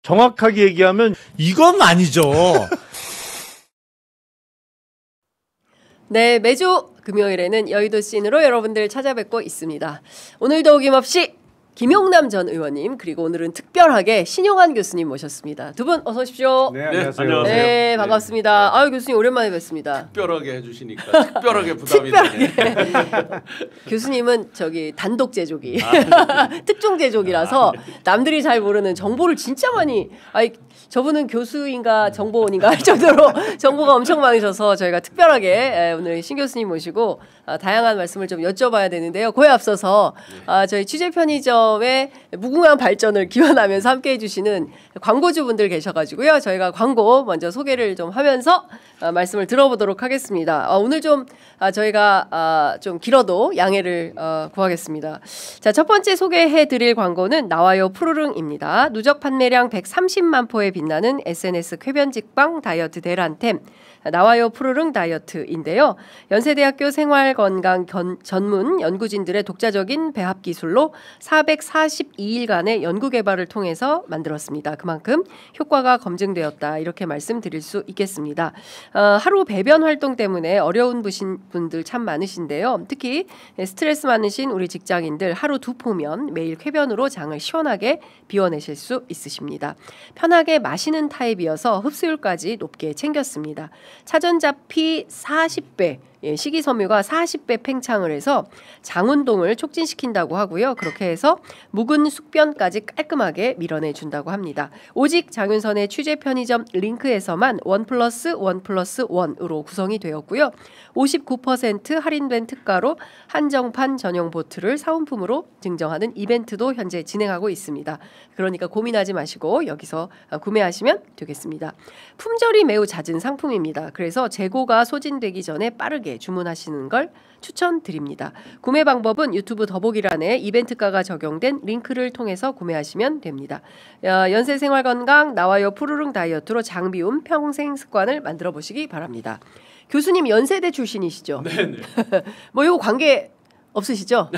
정확하게 얘기하면 이건 아니죠. 네, 매주 금요일에는 여의도 씬으로 여러분들 찾아뵙고 있습니다. 오늘도 어김없이 김용남 전 의원님 그리고 오늘은 특별하게 신용환 교수님 모셨습니다. 두 분 어서 오십시오. 네, 안녕하세요. 네, 반갑습니다. 아유 교수님 오랜만에 뵙습니다. 특별하게 해주시니까 특별하게 부담이 되네. 교수님은 저기 단독 제조기, 특종 제조기라서 남들이 잘 모르는 정보를 진짜 많이. 아이 저분은 교수인가 정보원인가 할 정도로 정보가 엄청 많으셔서 저희가 특별하게 오늘 신 교수님 모시고 다양한 말씀을 좀 여쭤봐야 되는데요. 그에 앞서서 저희 취재 편의점의 무궁한 발전을 기원하면서 함께해 주시는 광고주분들 계셔가지고요. 저희가 광고 먼저 소개를 좀 하면서 말씀을 들어보도록 하겠습니다. 오늘 좀 저희가 좀 길어도 양해를 구하겠습니다. 자, 첫 번째 소개해드릴 광고는 나와요 푸르릉입니다. 누적 판매량 130만 포에 빛나는 SNS 쾌변 직방 다이어트 대란템 나와요 푸르릉 다이어트인데요. 연세대학교 생활건강 전문 연구진들의 독자적인 배합 기술로 442일간의 연구 개발을 통해서 만들었습니다. 그만큼 효과가 검증되었다 이렇게 말씀드릴 수 있겠습니다. 하루 배변 활동 때문에 어려운 분들 참 많으신데요. 특히 스트레스 많으신 우리 직장인들 하루 2포면 매일 쾌변으로 장을 시원하게 비워내실 수 있으십니다. 편하게 마시는 타입이어서 흡수율까지 높게 챙겼습니다. 차전자피 40배 식이섬유가 40배 팽창을 해서 장 운동을 촉진시킨다고 하고요. 그렇게 해서 묵은 숙변까지 깔끔하게 밀어내준다고 합니다. 오직 장윤선의 취재 편의점 링크에서만 1+1+1으로 구성이 되었고요. 59% 할인된 특가로 한정판 전용 보트를 사은품으로 증정하는 이벤트도 현재 진행하고 있습니다. 그러니까 고민하지 마시고 여기서 구매하시면 되겠습니다. 품절이 매우 잦은 상품입니다. 그래서 재고가 소진되기 전에 빠르게 주문하시는 걸 추천드립니다. 구매 방법은 유튜브 더보기란에 이벤트가가 적용된 링크를 통해서 구매하시면 됩니다. 연세생활건강 나와요 푸르릉 다이어트로 장비움 평생 습관을 만들어 보시기 바랍니다. 교수님 연세대 출신이시죠? 네네. 뭐 이거 관계 없으시죠?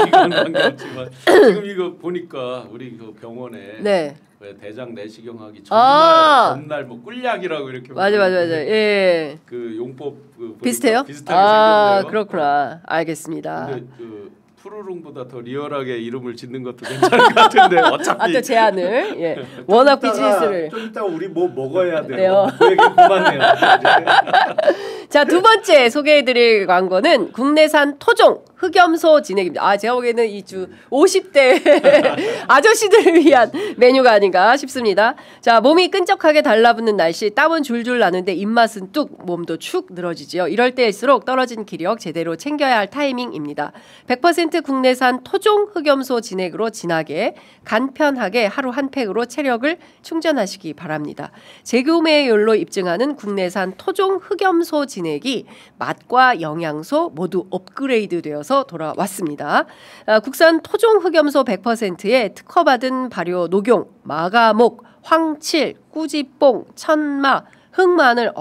이건 관계없지만 지금 이거 보니까 우리 그 병원에 네. 왜 대장 내시경하기 전날 뭐 꿀약이라고 이렇게 맞아. 예. 그 용법 비슷해요? 비슷하게 생겼네요. 그렇구나. 알겠습니다. 근데 그 푸르릉보다 더 리얼하게 이름을 짓는 것도 괜찮을 것 같은데 어차피 또 제안을 워낙 비즈니스를 좀 이따 우리 뭐 먹어야 돼요. 네요. 그 얘기 그만해요. 자, 두 번째 소개해드릴 광고는 국내산 토종 흑염소 진액입니다. 제가 보기에는 이 주 50대 아저씨들을 위한 메뉴가 아닌가 싶습니다. 자, 몸이 끈적하게 달라붙는 날씨 땀은 줄줄 나는데 입맛은 뚝 몸도 축 늘어지지요. 이럴 때일수록 떨어진 기력 제대로 챙겨야 할 타이밍입니다. 100% 국내산 토종 흑염소 진액으로 진하게 간편하게 하루 한 팩으로 체력을 충전하시기 바랍니다. 재구매율로 입증하는 국내산 토종 흑염소 진액이 맛과 영양소 모두 업그레이드 되어서 돌아왔습니다. 국산 토종 흑염소 100%에 특허받은 발효 녹용, 마가목, 황칠, 꾸지뽕, 천마, 흑마늘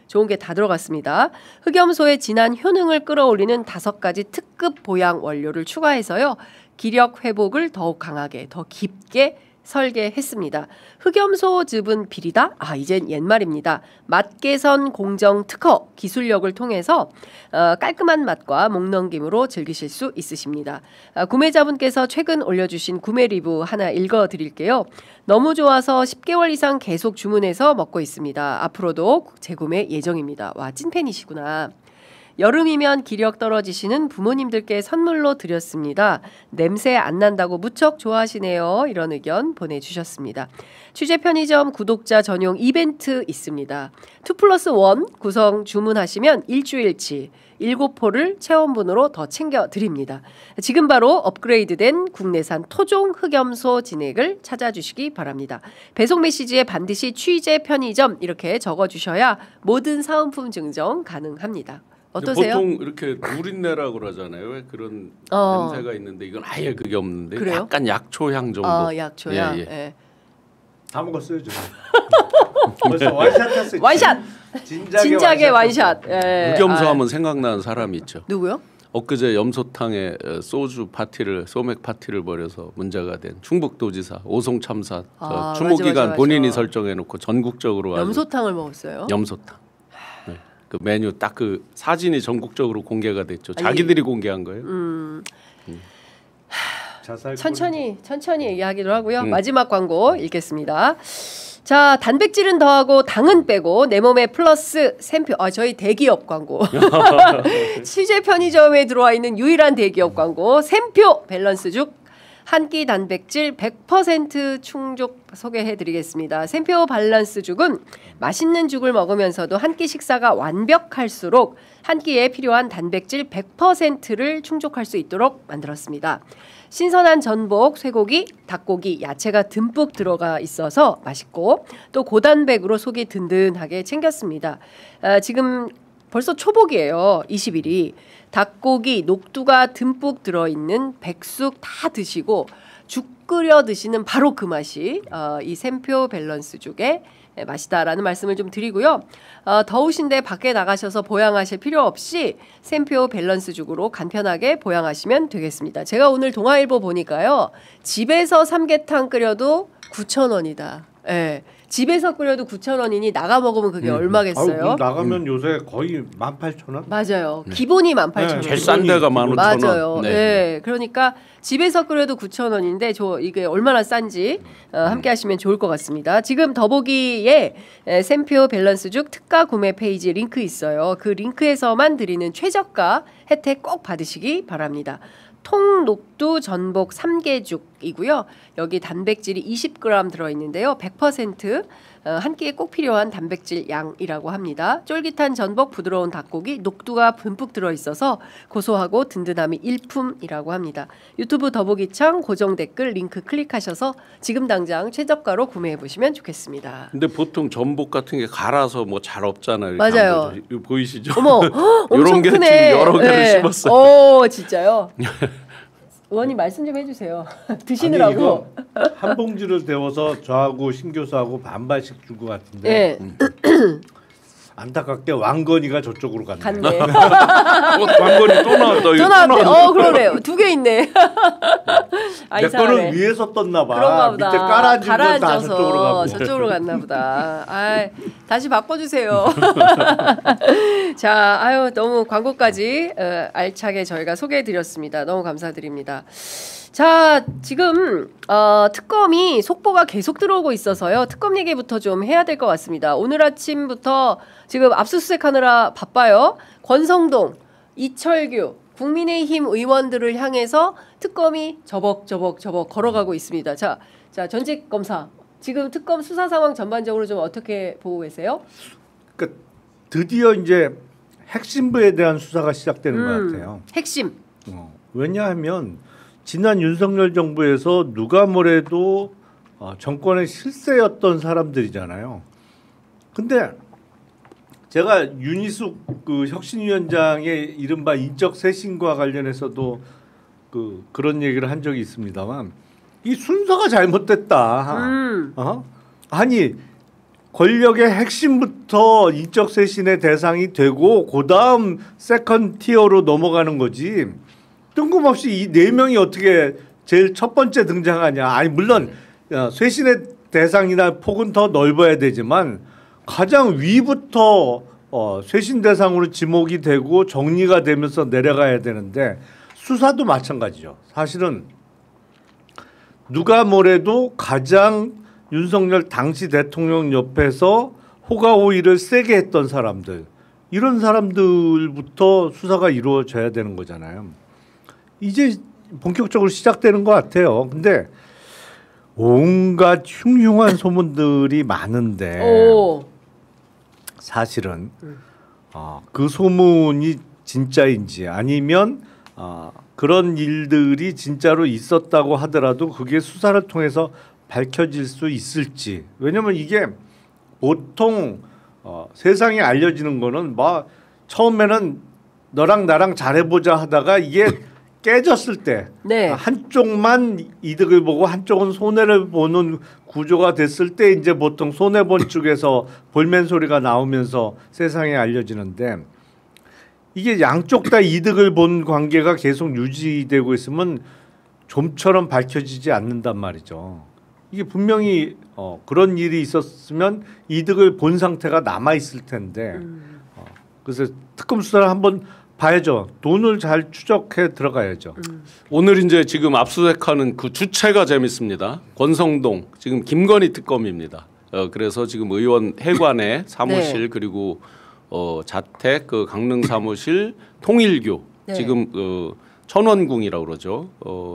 좋은 게 다 들어갔습니다. 흑염소의 진한 효능을 끌어올리는 5가지 특급 보양 원료를 추가해서요. 기력 회복을 더욱 강하게 더 깊게 설계했습니다. 흑염소즙은 비리다? 이젠 옛말입니다. 맛 개선 공정 특허 기술력을 통해서 깔끔한 맛과 목넘김으로 즐기실 수 있으십니다. 구매자분께서 최근 올려주신 구매 리뷰 하나 읽어드릴게요. 너무 좋아서 10개월 이상 계속 주문해서 먹고 있습니다. 앞으로도 재구매 예정입니다. 와, 찐팬이시구나. 여름이면 기력 떨어지시는 부모님들께 선물로 드렸습니다. 냄새 안 난다고 무척 좋아하시네요. 이런 의견 보내주셨습니다. 취재 편의점 구독자 전용 이벤트 있습니다. 2+1 구성 주문하시면 일주일치 7포를 체험분으로 더 챙겨드립니다. 지금 바로 업그레이드된 국내산 토종 흑염소 진액을 찾아주시기 바랍니다. 배송 메시지에 반드시 취재 편의점 이렇게 적어주셔야 모든 사은품 증정 가능합니다. 어떠세요? 보통 이렇게 누린내라고 그러잖아요. 왜 그런 냄새가 있는데 이건 아예 그게 없는데 그래요? 약간 약초향 정도. 약초향. 예. 다 먹었어요, 저. 벌써 완샷 했어요. 완샷. 진작에 완샷. 흑염소 하면 생각나는 사람이 있죠. 누구요? 엊그제 염소탕에 소주 파티를 소맥 파티를 벌여서 문제가 된 충북도지사 오송 참사 추모 기간 본인이 설정해놓고 전국적으로 염소탕을 먹었어요. 염소탕. 네. 그 메뉴 딱 그 사진이 전국적으로 공개가 됐죠. 자기들이 공개한 거예요. 천천히 얘기하기로 하고요. 마지막 광고 읽겠습니다. 자, 단백질은 더하고 당은 빼고 내 몸에 플러스 샘표. 저희 대기업 광고. CJ 편의점에 들어와 있는 유일한 대기업 광고. 샘표 밸런스죽 한 끼 단백질 100% 충족 소개해드리겠습니다. 샘표 밸런스죽은 맛있는 죽을 먹으면서도 한 끼 식사가 완벽할수록 한 끼에 필요한 단백질 100%를 충족할 수 있도록 만들었습니다. 신선한 전복, 쇠고기, 닭고기, 야채가 듬뿍 들어가 있어서 맛있고 또 고단백으로 속이 든든하게 챙겼습니다. 지금 벌써 초복이에요. 20일이. 닭고기, 녹두가 듬뿍 들어있는 백숙 다 드시고 죽 끓여 드시는 바로 그 맛이 이 샘표 밸런스죽의 맛이다라는 말씀을 좀 드리고요. 더우신데 밖에 나가셔서 보양하실 필요 없이 샘표 밸런스죽으로 간편하게 보양하시면 되겠습니다. 제가 오늘 동아일보 보니까요. 집에서 삼계탕 끓여도 9,000원이다. 예. 집에서 끓여도 9,000원이니 나가 먹으면 그게 얼마겠어요? 나가면 요새 거의 18,000원? 맞아요. 기본이 18,000원. 제일 싼 데가 15,000원. 맞아요. 네. 그러니까 집에서 끓여도 9,000원인데 이게 얼마나 싼지 함께 하시면 좋을 것 같습니다. 지금 더보기에 샘표 밸런스죽 특가 구매 페이지 링크 있어요. 그 링크에서만 드리는 최저가 혜택 꼭 받으시기 바랍니다. 통녹두 전복 3개죽이고요. 여기 단백질이 20g 들어있는데요. 100% 한 끼에 꼭 필요한 단백질 양이라고 합니다. 쫄깃한 전복, 부드러운 닭고기, 녹두가 듬뿍 들어있어서 고소하고 든든함이 일품이라고 합니다. 유튜브 더보기창 고정 댓글 링크 클릭하셔서 지금 당장 최저가로 구매해보시면 좋겠습니다. 근데 보통 전복 같은 게 갈아서 뭐 잘 없잖아요. 맞아요. 이거 보이시죠? 어머, 엄청 게 크네. 지금 여러 개를 씹었어요. 오, 진짜요? 의원님 말씀 좀 해주세요. 드시느라고. 아니, 한 봉지를 데워서 저하고 신 교수하고 반반씩 준 것 같은데 안타깝게 왕건이가 저쪽으로 갔네. 왕건이 또 나왔다. 또 나왔네. 그러네요. 2개 있네. 내 거는 위에서 떴나 봐. 그런가 보다. 밑에 깔아앉아서 저쪽으로 갔나 보다. 다시 바꿔주세요. 자, 너무 광고까지 알차게 저희가 소개해드렸습니다. 너무 감사드립니다. 자, 지금 특검이 속보가 계속 들어오고 있어서요. 특검 얘기부터 좀 해야 될 것 같습니다. 오늘 아침부터 지금 압수수색하느라 바빠요. 권성동, 이철규, 국민의힘 의원들을 향해서 특검이 저벅저벅 걸어가고 있습니다. 자, 전직 검사. 지금 특검 수사 상황 전반적으로 좀 어떻게 보고 계세요? 그러니까 드디어 이제 핵심부에 대한 수사가 시작되는 것 같아요. 핵심. 왜냐하면 지난 윤석열 정부에서 누가 뭐래도 정권의 실세였던 사람들이잖아요. 근데 제가 윤희숙 그 혁신위원장의 이른바 인적 쇄신과 관련해서도 그런 얘기를 한 적이 있습니다만 이 순서가 잘못됐다. 아니 권력의 핵심부터 인적 쇄신의 대상이 되고 그다음 세컨 티어로 넘어가는 거지. 뜬금없이 이 4명이 어떻게 제일 첫 번째 등장하냐. 아니 물론 쇄신의 대상이나 폭은 더 넓어야 되지만 가장 위부터 쇄신 대상으로 지목이 되고 정리가 되면서 내려가야 되는데 수사도 마찬가지죠. 사실은 누가 뭐래도 가장 윤석열 당시 대통령 옆에서 호가호의를 세게 했던 사람들 이런 사람들부터 수사가 이루어져야 되는 거잖아요. 이제 본격적으로 시작되는 것 같아요. 근데 온갖 흉흉한 소문들이 많은데 사실은 그 소문이 진짜인지 아니면 그런 일들이 진짜로 있었다고 하더라도 그게 수사를 통해서 밝혀질 수 있을지. 왜냐하면 이게 보통 세상에 알려지는 거는 막 처음에는 너랑 나랑 잘해보자 하다가 이게 깨졌을 때 한쪽만 이득을 보고 한쪽은 손해를 보는 구조가 됐을 때 이제 보통 손해본 쪽에서 볼멘 소리가 나오면서 세상에 알려지는데 이게 양쪽 다 이득을 본 관계가 계속 유지되고 있으면 좀처럼 밝혀지지 않는단 말이죠. 이게 분명히 그런 일이 있었으면 이득을 본 상태가 남아 있을 텐데 그래서 특검 수사를 한번 봐야죠. 돈을 잘 추적해 들어가야죠. 오늘 이제 지금 압수수색하는 그 주체가 재밌습니다. 권성동 지금 김건희 특검입니다. 그래서 지금 의원 회관에 사무실 네. 그리고 자택 그 강릉 사무실 통일교 네. 지금 천원궁이라고 그러죠.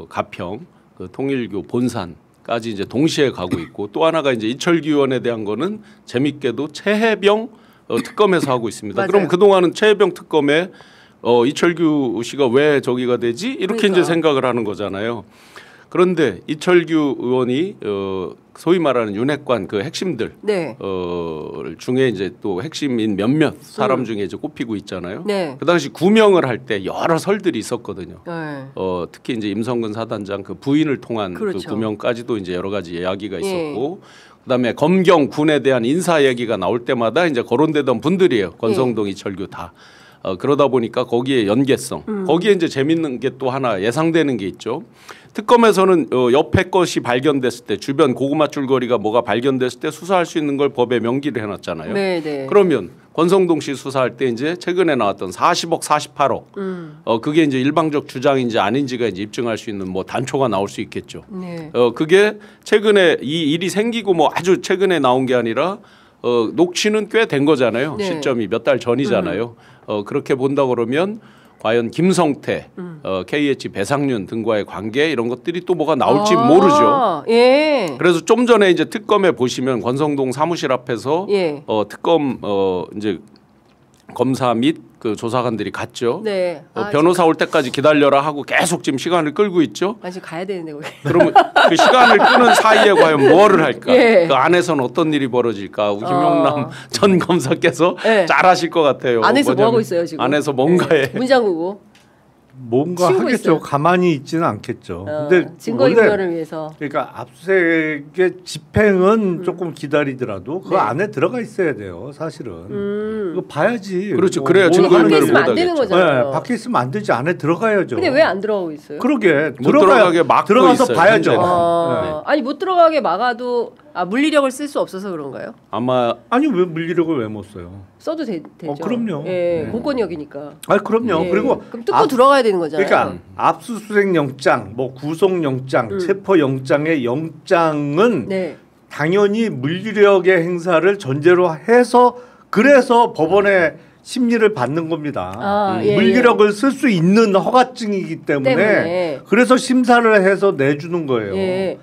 가평 그 통일교 본산까지 이제 동시에 가고 있고 또 하나가 이제 이철규 의원에 대한 거는 재밌게도 최혜병 특검에서 하고 있습니다. 맞아요. 그럼 그동안은 최혜병 특검에 이철규 씨가 왜 저기가 되지? 이렇게 그러니까. 이제 생각을 하는 거잖아요. 그런데 이철규 의원이 소위 말하는 윤핵관 그 핵심들 네. 중에 이제 또 핵심인 몇몇 사람 중에 이제 꼽히고 있잖아요. 네. 그 당시 구명을 할 때 여러 설들이 있었거든요. 네. 특히 이제 임성근 사단장 그 부인을 통한 그렇죠. 그 구명까지도 이제 여러 가지 이야기가 있었고, 그다음에 검경 군에 대한 인사 얘기가 나올 때마다 이제 거론되던 분들이에요. 권성동, 이철규 다. 그러다 보니까 거기에 연계성, 거기에 이제 재밌는 게 또 하나 예상되는 게 있죠. 특검에서는 옆에 것이 발견됐을 때 주변 고구마 줄거리가 뭐가 발견됐을 때 수사할 수 있는 걸 법에 명기를 해놨잖아요. 네, 네. 그러면 권성동 씨 수사할 때 이제 최근에 나왔던 40억, 48억, 그게 이제 일방적 주장인지 아닌지가 이제 입증할 수 있는 뭐 단초가 나올 수 있겠죠. 네. 그게 최근에 이 일이 생기고 뭐 아주 최근에 나온 게 아니라 녹취는 꽤 된 거잖아요. 네. 시점이 몇 달 전이잖아요. 그렇게 본다 그러면 과연 김성태, KH 배상윤 등과의 관계 이런 것들이 또 뭐가 나올지 모르죠. 예. 그래서 좀 전에 이제 특검에 보시면 권성동 사무실 앞에서 예. 특검 이제 검사 및 그 조사관들이 갔죠. 네. 변호사 올 때까지 기다려라 하고 계속 지금 시간을 끌고 있죠. 지금 가야 되는데 거기. 그러면 그 시간을 끄는 사이에 과연 뭐를 할까? 예. 그 안에서는 어떤 일이 벌어질까? 김용남 전 검사께서 예. 잘 아실 것 같아요. 안에서 뭐 뭐냐면 하고 있어요 지금? 안에서 뭔가에 문 잠그고. 뭔가 치우고 하겠죠. 있어요. 가만히 있지는 않겠죠. 근데 증거인멸을 위해서. 그러니까 압수수색의 집행은 조금 기다리더라도 그 네. 안에 들어가 있어야 돼요. 사실은 이거 봐야지. 그렇죠. 뭐 그래야 뭘 증거인멸을 하는지. 밖에 있으면 안 되는 못 거잖아요. 네, 밖에 있으면 안 되지. 안에 들어가야죠. 근데 왜 안 들어가고 있어요? 그러게 못 들어가게 막고 들어가서 있어요, 봐야죠. 현재는. 아니 못 들어가게 막아도 물리력을 쓸 수 없어서 그런가요? 아마 아니 왜 물리력을 왜 못 써요? 써도 되죠. 그럼요. 예, 네. 공권력이니까. 아 그럼요. 예. 그리고 그럼 뜯고 들어가야 되는 거잖아요. 그러니까 압수수색 영장, 뭐 구속 영장, 체포 영장의 영장은 네. 당연히 물리력의 행사를 전제로 해서 그래서 법원에 심리를 받는 겁니다. 예, 물리력을 쓸 수 있는 허가증이기 때문에 그래서 심사를 해서 내주는 거예요. 예.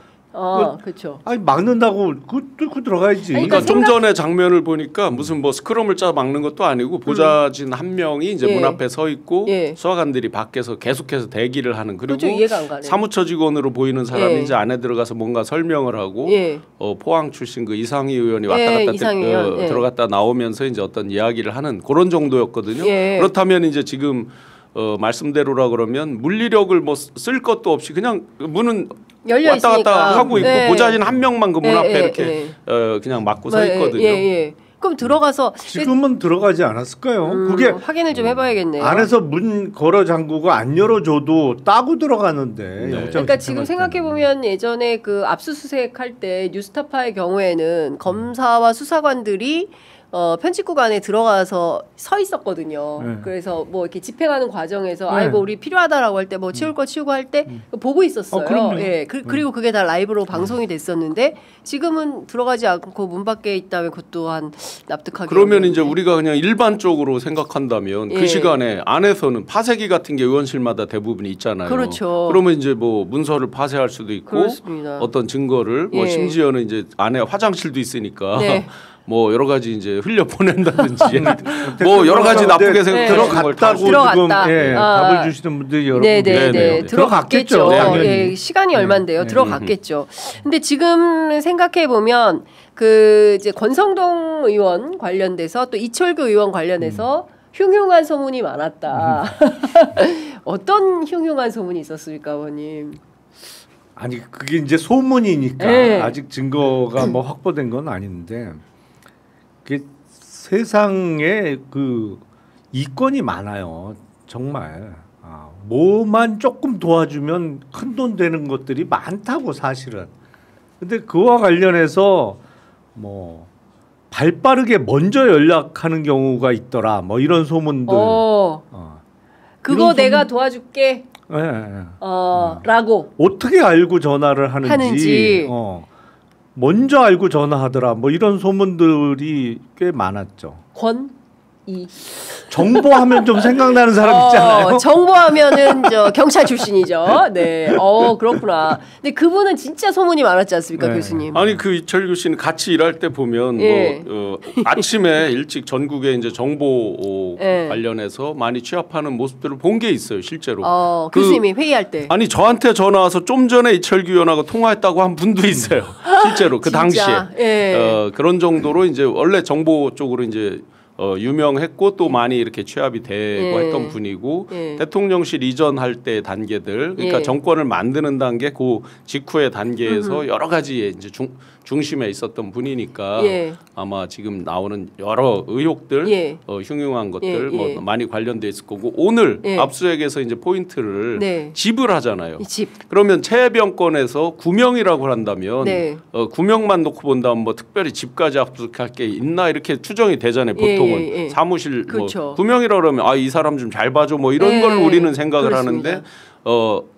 그렇죠. 아니 막는다고 그 뚫고 들어가야지. 그러니까 좀 전에 장면을 보니까 무슨 뭐 스크럼을 짜 막는 것도 아니고 보좌진 한 명이 이제 문 앞에 서 있고 수사관들이 밖에서 계속해서 대기를 하는 그리고 그렇죠. 이해가 안 가네. 사무처 직원으로 보이는 사람이 이제 안에 들어가서 뭔가 설명을 하고 포항 출신 그 이상희 의원이 왔다 갔다 이상희 의원. 들어갔다 나오면서 이제 어떤 이야기를 하는 그런 정도였거든요. 예. 그렇다면 이제 지금 말씀대로라 그러면 물리력을 뭐 쓸 것도 없이 그냥 문은 열려 왔다 갔다 있으니까. 하고 있고 보좌진 한 명만 그 문 앞에 이렇게 예. 그냥 막고 서 있거든요. 그럼 들어가서 지금은 들어가지 않았을까요? 그게 확인을 좀 해봐야겠네요. 안에서 문 걸어 잠그고 안 열어줘도 따고 들어가는데. 네. 그러니까 지금 생각해 보면 예전에 그 압수수색 할 때 뉴스타파의 경우에는 검사와 수사관들이 편집국 안에 들어가서 서 있었거든요. 네. 그래서 뭐 이렇게 집행하는 과정에서 네. 아이고 우리 필요하다라고 할 때 뭐 치울 거 치우고 할 때 보고 있었어요. 그럼요. 예. 그리고 그게 다 라이브로 방송이 됐었는데 지금은 들어가지 않고 문 밖에 있다면 그것 또한 납득하기 그러면 어려운데. 이제 우리가 그냥 일반적으로 생각한다면 그 시간에 안에서는 파쇄기 같은 게 의원실마다 대부분 있잖아요. 그렇죠. 그러면 이제 뭐 문서를 파쇄할 수도 있고 그렇습니다. 어떤 증거를 뭐 심지어는 이제 안에 화장실도 있으니까 뭐 여러 가지 이제 흘려 보낸다든지 뭐 여러 가지 나쁘게 생각하는 걸 들어갔다고 지금 답을 주시는 분들이 여러 분이 네네네 들어갔겠죠. 시간이 얼마인데요. 네. 들어갔겠죠. 근데 지금 생각해 보면 그 이제 권성동 의원 관련돼서 또 이철규 의원 관련해서 흉흉한 소문이 많았다. 어떤 흉흉한 소문이 있었습니까, 아버님? 아니 그게 이제 소문이니까 아직 증거가 뭐 확보된 건 아닌데. 세상에 그 이권이 많아요. 정말. 뭐만 조금 도와주면 큰돈 되는 것들이 많다고 사실은. 근데 그와 관련해서 뭐 발빠르게 먼저 연락하는 경우가 있더라. 뭐 이런 소문들. 그거 이런 내가 도와줄게. 예, 예. 라고. 어떻게 알고 전화를 하는지. 먼저 알고 전화하더라. 뭐 이런 소문들이 꽤 많았죠. 정보하면 좀 생각나는 사람 있잖아요. 정보하면은 저 경찰 출신이죠. 네. 그렇구나. 근데 그분은 진짜 소문이 많았지 않습니까, 교수님? 아니 그 이철규 씨는 같이 일할 때 보면 뭐 아침에 일찍 전국에 이제 정보 관련해서 많이 취합하는 모습들을 본 게 있어요, 실제로. 교수님이 회의할 때. 아니 저한테 전화 와서 좀 전에 이철규 의원하고 통화했다고 한 분도 있어요, 실제로 그 당시에. 그런 정도로 이제 원래 정보 쪽으로 이제. 유명했고 또 많이 이렇게 취합이 되고 했던 분이고 대통령실 이전할 때 단계들 그러니까 정권을 만드는 단계 그 직후의 단계에서 여러 가지 이제 중심에 있었던 분이니까 아마 지금 나오는 여러 의혹들 흉흉한 것들 뭐 많이 관련돼 있을 거고 오늘 압수수색에서 이제 포인트를 집을 하잖아요. 그러면 최혜병권에서 구명이라고 한다면 구명만 놓고 본다면 뭐 특별히 집까지 압수수색할 게 있나 이렇게 추정이 되잖아요. 보통은 사무실 그렇죠. 뭐 구명이라 그러면 이 사람 좀 잘 봐줘 뭐 이런 걸 우리는 생각을 그렇습니다. 하는데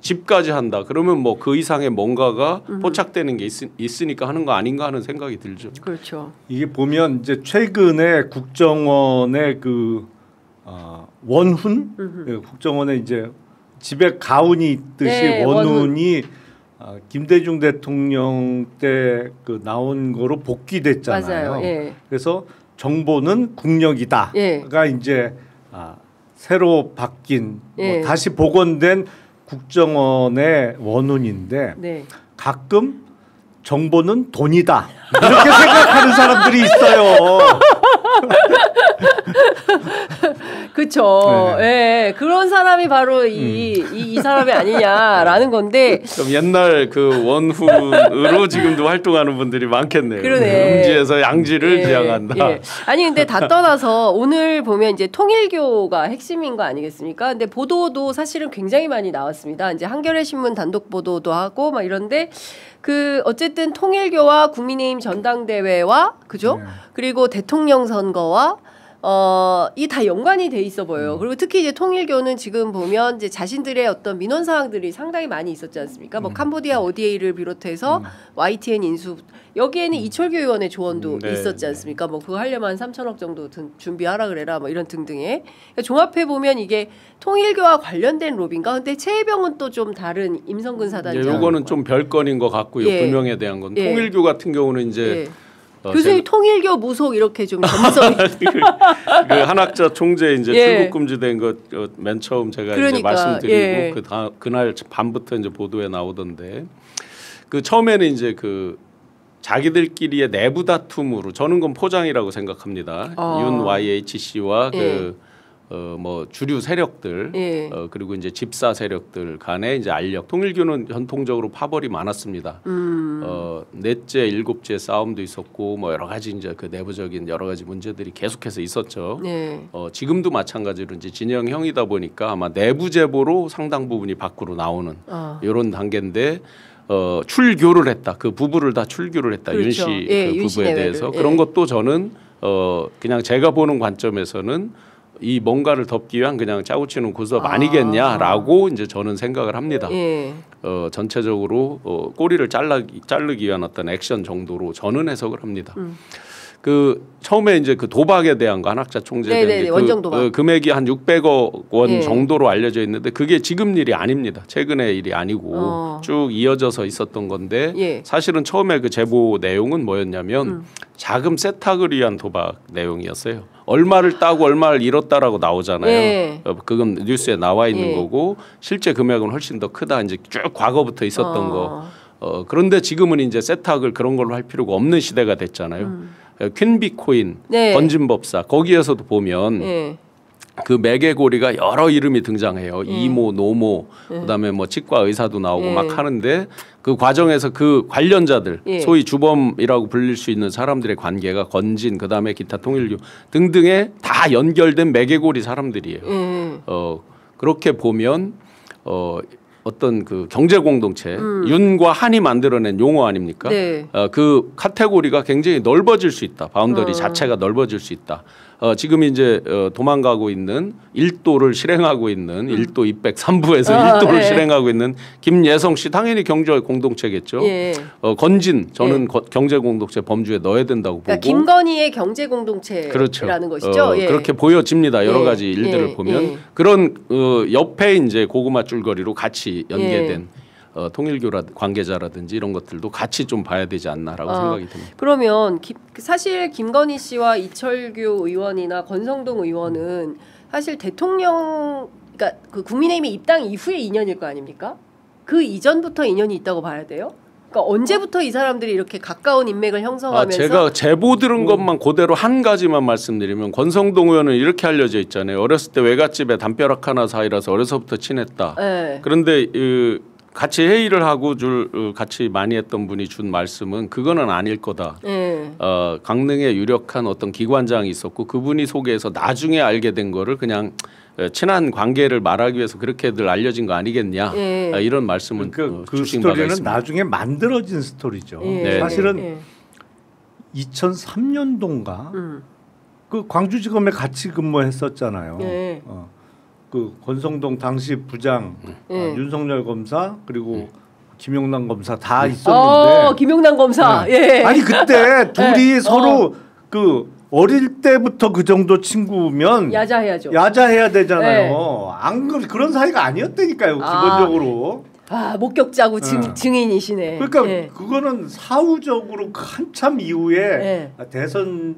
집까지 한다. 그러면 뭐 그 이상의 뭔가가 포착되는 게 있으니까 하는 거 아닌가 하는 생각이 들죠. 그렇죠. 이게 보면 이제 최근에 국정원의 그 원훈 국정원에 이제 집에 가훈이 있듯이 원훈이 김대중 대통령 때 그 나온 거로 복귀됐잖아요. 맞아요. 그래서 정보는 국력이다가 이제 새로 바뀐 뭐 다시 복원된 국정원의 원훈인데 가끔 정보는 돈이다 이렇게 생각하는 사람들이 있어요. 그렇죠. 그런 사람이 바로 이 사람이 아니냐라는 건데. 그럼 옛날 그 원훈으로 지금도 활동하는 분들이 많겠네요. 그러네. 음지에서 양지를 지향한다. 아니 근데 다 떠나서 오늘 보면 이제 통일교가 핵심인 거 아니겠습니까? 근데 보도도 사실은 굉장히 많이 나왔습니다. 이제 한겨레 신문 단독 보도도 하고 막 이런데 그 어쨌든 통일교와 국민의힘 전당대회와 그죠? 그리고 대통령 선거와 이 다 연관이 돼 있어 보여요. 그리고 특히 이제 통일교는 지금 보면 이제 자신들의 어떤 민원 사항들이 상당히 많이 있었지 않습니까? 뭐 캄보디아 ODA를 비롯해서 YTN 인수 여기에는 이철규 의원의 조언도 있었지 않습니까? 뭐 그거 하려면 3천억 정도 준비하라 그래라 뭐 이런 등등의 그러니까 종합해 보면 이게 통일교와 관련된 로비인가? 근데 최혜병은 또 좀 다른 임성근 사단장. 요거는 좀 별건인 것 같고요. 불명에 대한 건 통일교 같은 경우는 이제 교수님 통일교 무속 이렇게 좀 점성이 그 한학자 총재 이제 출국 금지된 것 맨 처음 제가 이제 말씀드리고 그날 밤부터 이제 보도에 나오던데 그 처음에는 이제 그 자기들끼리의 내부 다툼으로 저는 그건 포장이라고 생각합니다. 윤 YHC와 뭐 주류 세력들 그리고 이제 집사 세력들 간의 이제 알력 통일교는 전통적으로 파벌이 많았습니다. 넷째 일곱째 싸움도 있었고 뭐 여러 가지 이제 그 내부적인 여러 가지 문제들이 계속해서 있었죠. 지금도 마찬가지로 이제 진영형이다 보니까 아마 내부 제보로 상당 부분이 밖으로 나오는 이런 단계인데 출교를 했다. 그 부부를 다 출교를 했다. 그렇죠. 윤 씨 그 부부에 대해서 그런 것도 저는 그냥 제가 보는 관점에서는 이 뭔가를 덮기 위한 그냥 짜고 치는 구섭 아니겠냐라고 이제 저는 생각을 합니다. 전체적으로 꼬리를 자르기 위한 어떤 액션 정도로 저는 해석을 합니다. 그 처음에 이제 그 도박에 대한 거 한학자 총재에 대한 원정 도박. 금액이 한 600억 원 정도로 알려져 있는데 그게 지금 일이 아닙니다. 최근의 일이 아니고 쭉 이어져서 있었던 건데 사실은 처음에 그 제보 내용은 뭐였냐면 자금 세탁을 위한 도박 내용이었어요. 얼마를 따고 얼마를 잃었다라고 나오잖아요. 그건 뉴스에 나와 있는 거고 실제 금액은 훨씬 더 크다. 이제 쭉 과거부터 있었던 거. 그런데 지금은 이제 세탁을 그런 걸로 할 필요가 없는 시대가 됐잖아요. 퀸비코인, 건진법사 거기에서도 보면 그 매개고리가 여러 이름이 등장해요. 이모, 노모, 그다음에 뭐 치과 의사도 나오고 막 하는데 그 과정에서 그 관련자들, 소위 주범이라고 불릴 수 있는 사람들의 관계가 건진, 그다음에 기타 통일교 등등에 다 연결된 매개고리 사람들이에요. 그렇게 보면 어떤 그 경제 공동체, 윤과 한이 만들어낸 용어 아닙니까? 네. 그 카테고리가 굉장히 넓어질 수 있다. 바운더리 자체가 넓어질 수 있다. 지금 이제 도망가고 있는 1도를 실행하고 있는 1도 203부에서 1도를 네. 실행하고 있는 김예성 씨 당연히 경제 공동체겠죠. 예. 건진 저는 경제 공동체 범주에 넣어야 된다고 그러니까 보고. 김건희의 경제 공동체라는 그렇죠. 것이죠. 예. 그렇게 보여집니다. 여러 예. 가지 일들을 예. 보면 예. 그런 옆에 이제 고구마 줄거리로 같이 연계된 통일교 관계자라든지 이런 것들도 같이 좀 봐야 되지 않나라고 생각이 듭니다. 그러면 사실 김건희 씨와 이철규 의원이나 권성동 의원은 사실 대통령, 그러니까 그 국민의힘이 입당 이후의 인연일 거 아닙니까? 그 이전부터 인연이 있다고 봐야 돼요? 그러니까 언제부터 이 사람들이 이렇게 가까운 인맥을 형성하면서 제가 제보 들은 것만 그대로 한 가지만 말씀드리면 권성동 의원은 이렇게 알려져 있잖아요. 어렸을 때 외갓집에 담벼락 하나 사이라서 어려서부터 친했다. 네. 그런데 같이 회의를 하고 같이 많이 했던 분이 준 말씀은 그거는 아닐 거다. 네. 강릉에 유력한 어떤 기관장이 있었고 그분이 소개해서 나중에 알게 된 거를 그냥 친한 관계를 말하기 위해서 그렇게들 알려진 거 아니겠냐. 이런 말씀은 그 주신 바가 스토리는 있습니다. 나중에 만들어진 스토리죠. 네. 사실은 네. 2003년도인가 그 광주지검에 같이 근무했었잖아요. 네. 그 권성동 당시 부장, 윤석열 검사 그리고 김용남 검사 다 있었는데. 김용남 검사. 예. 아니 그때 둘이 네. 서로 그 어릴 때부터 그 정도 친구면 야자해야죠. 야자해야 되잖아요. 안 그런 사이가 아니었다니까요. 기본적으로. 목격자고 증인이시네. 그러니까 그거는 사후적으로 한참 이후에 대선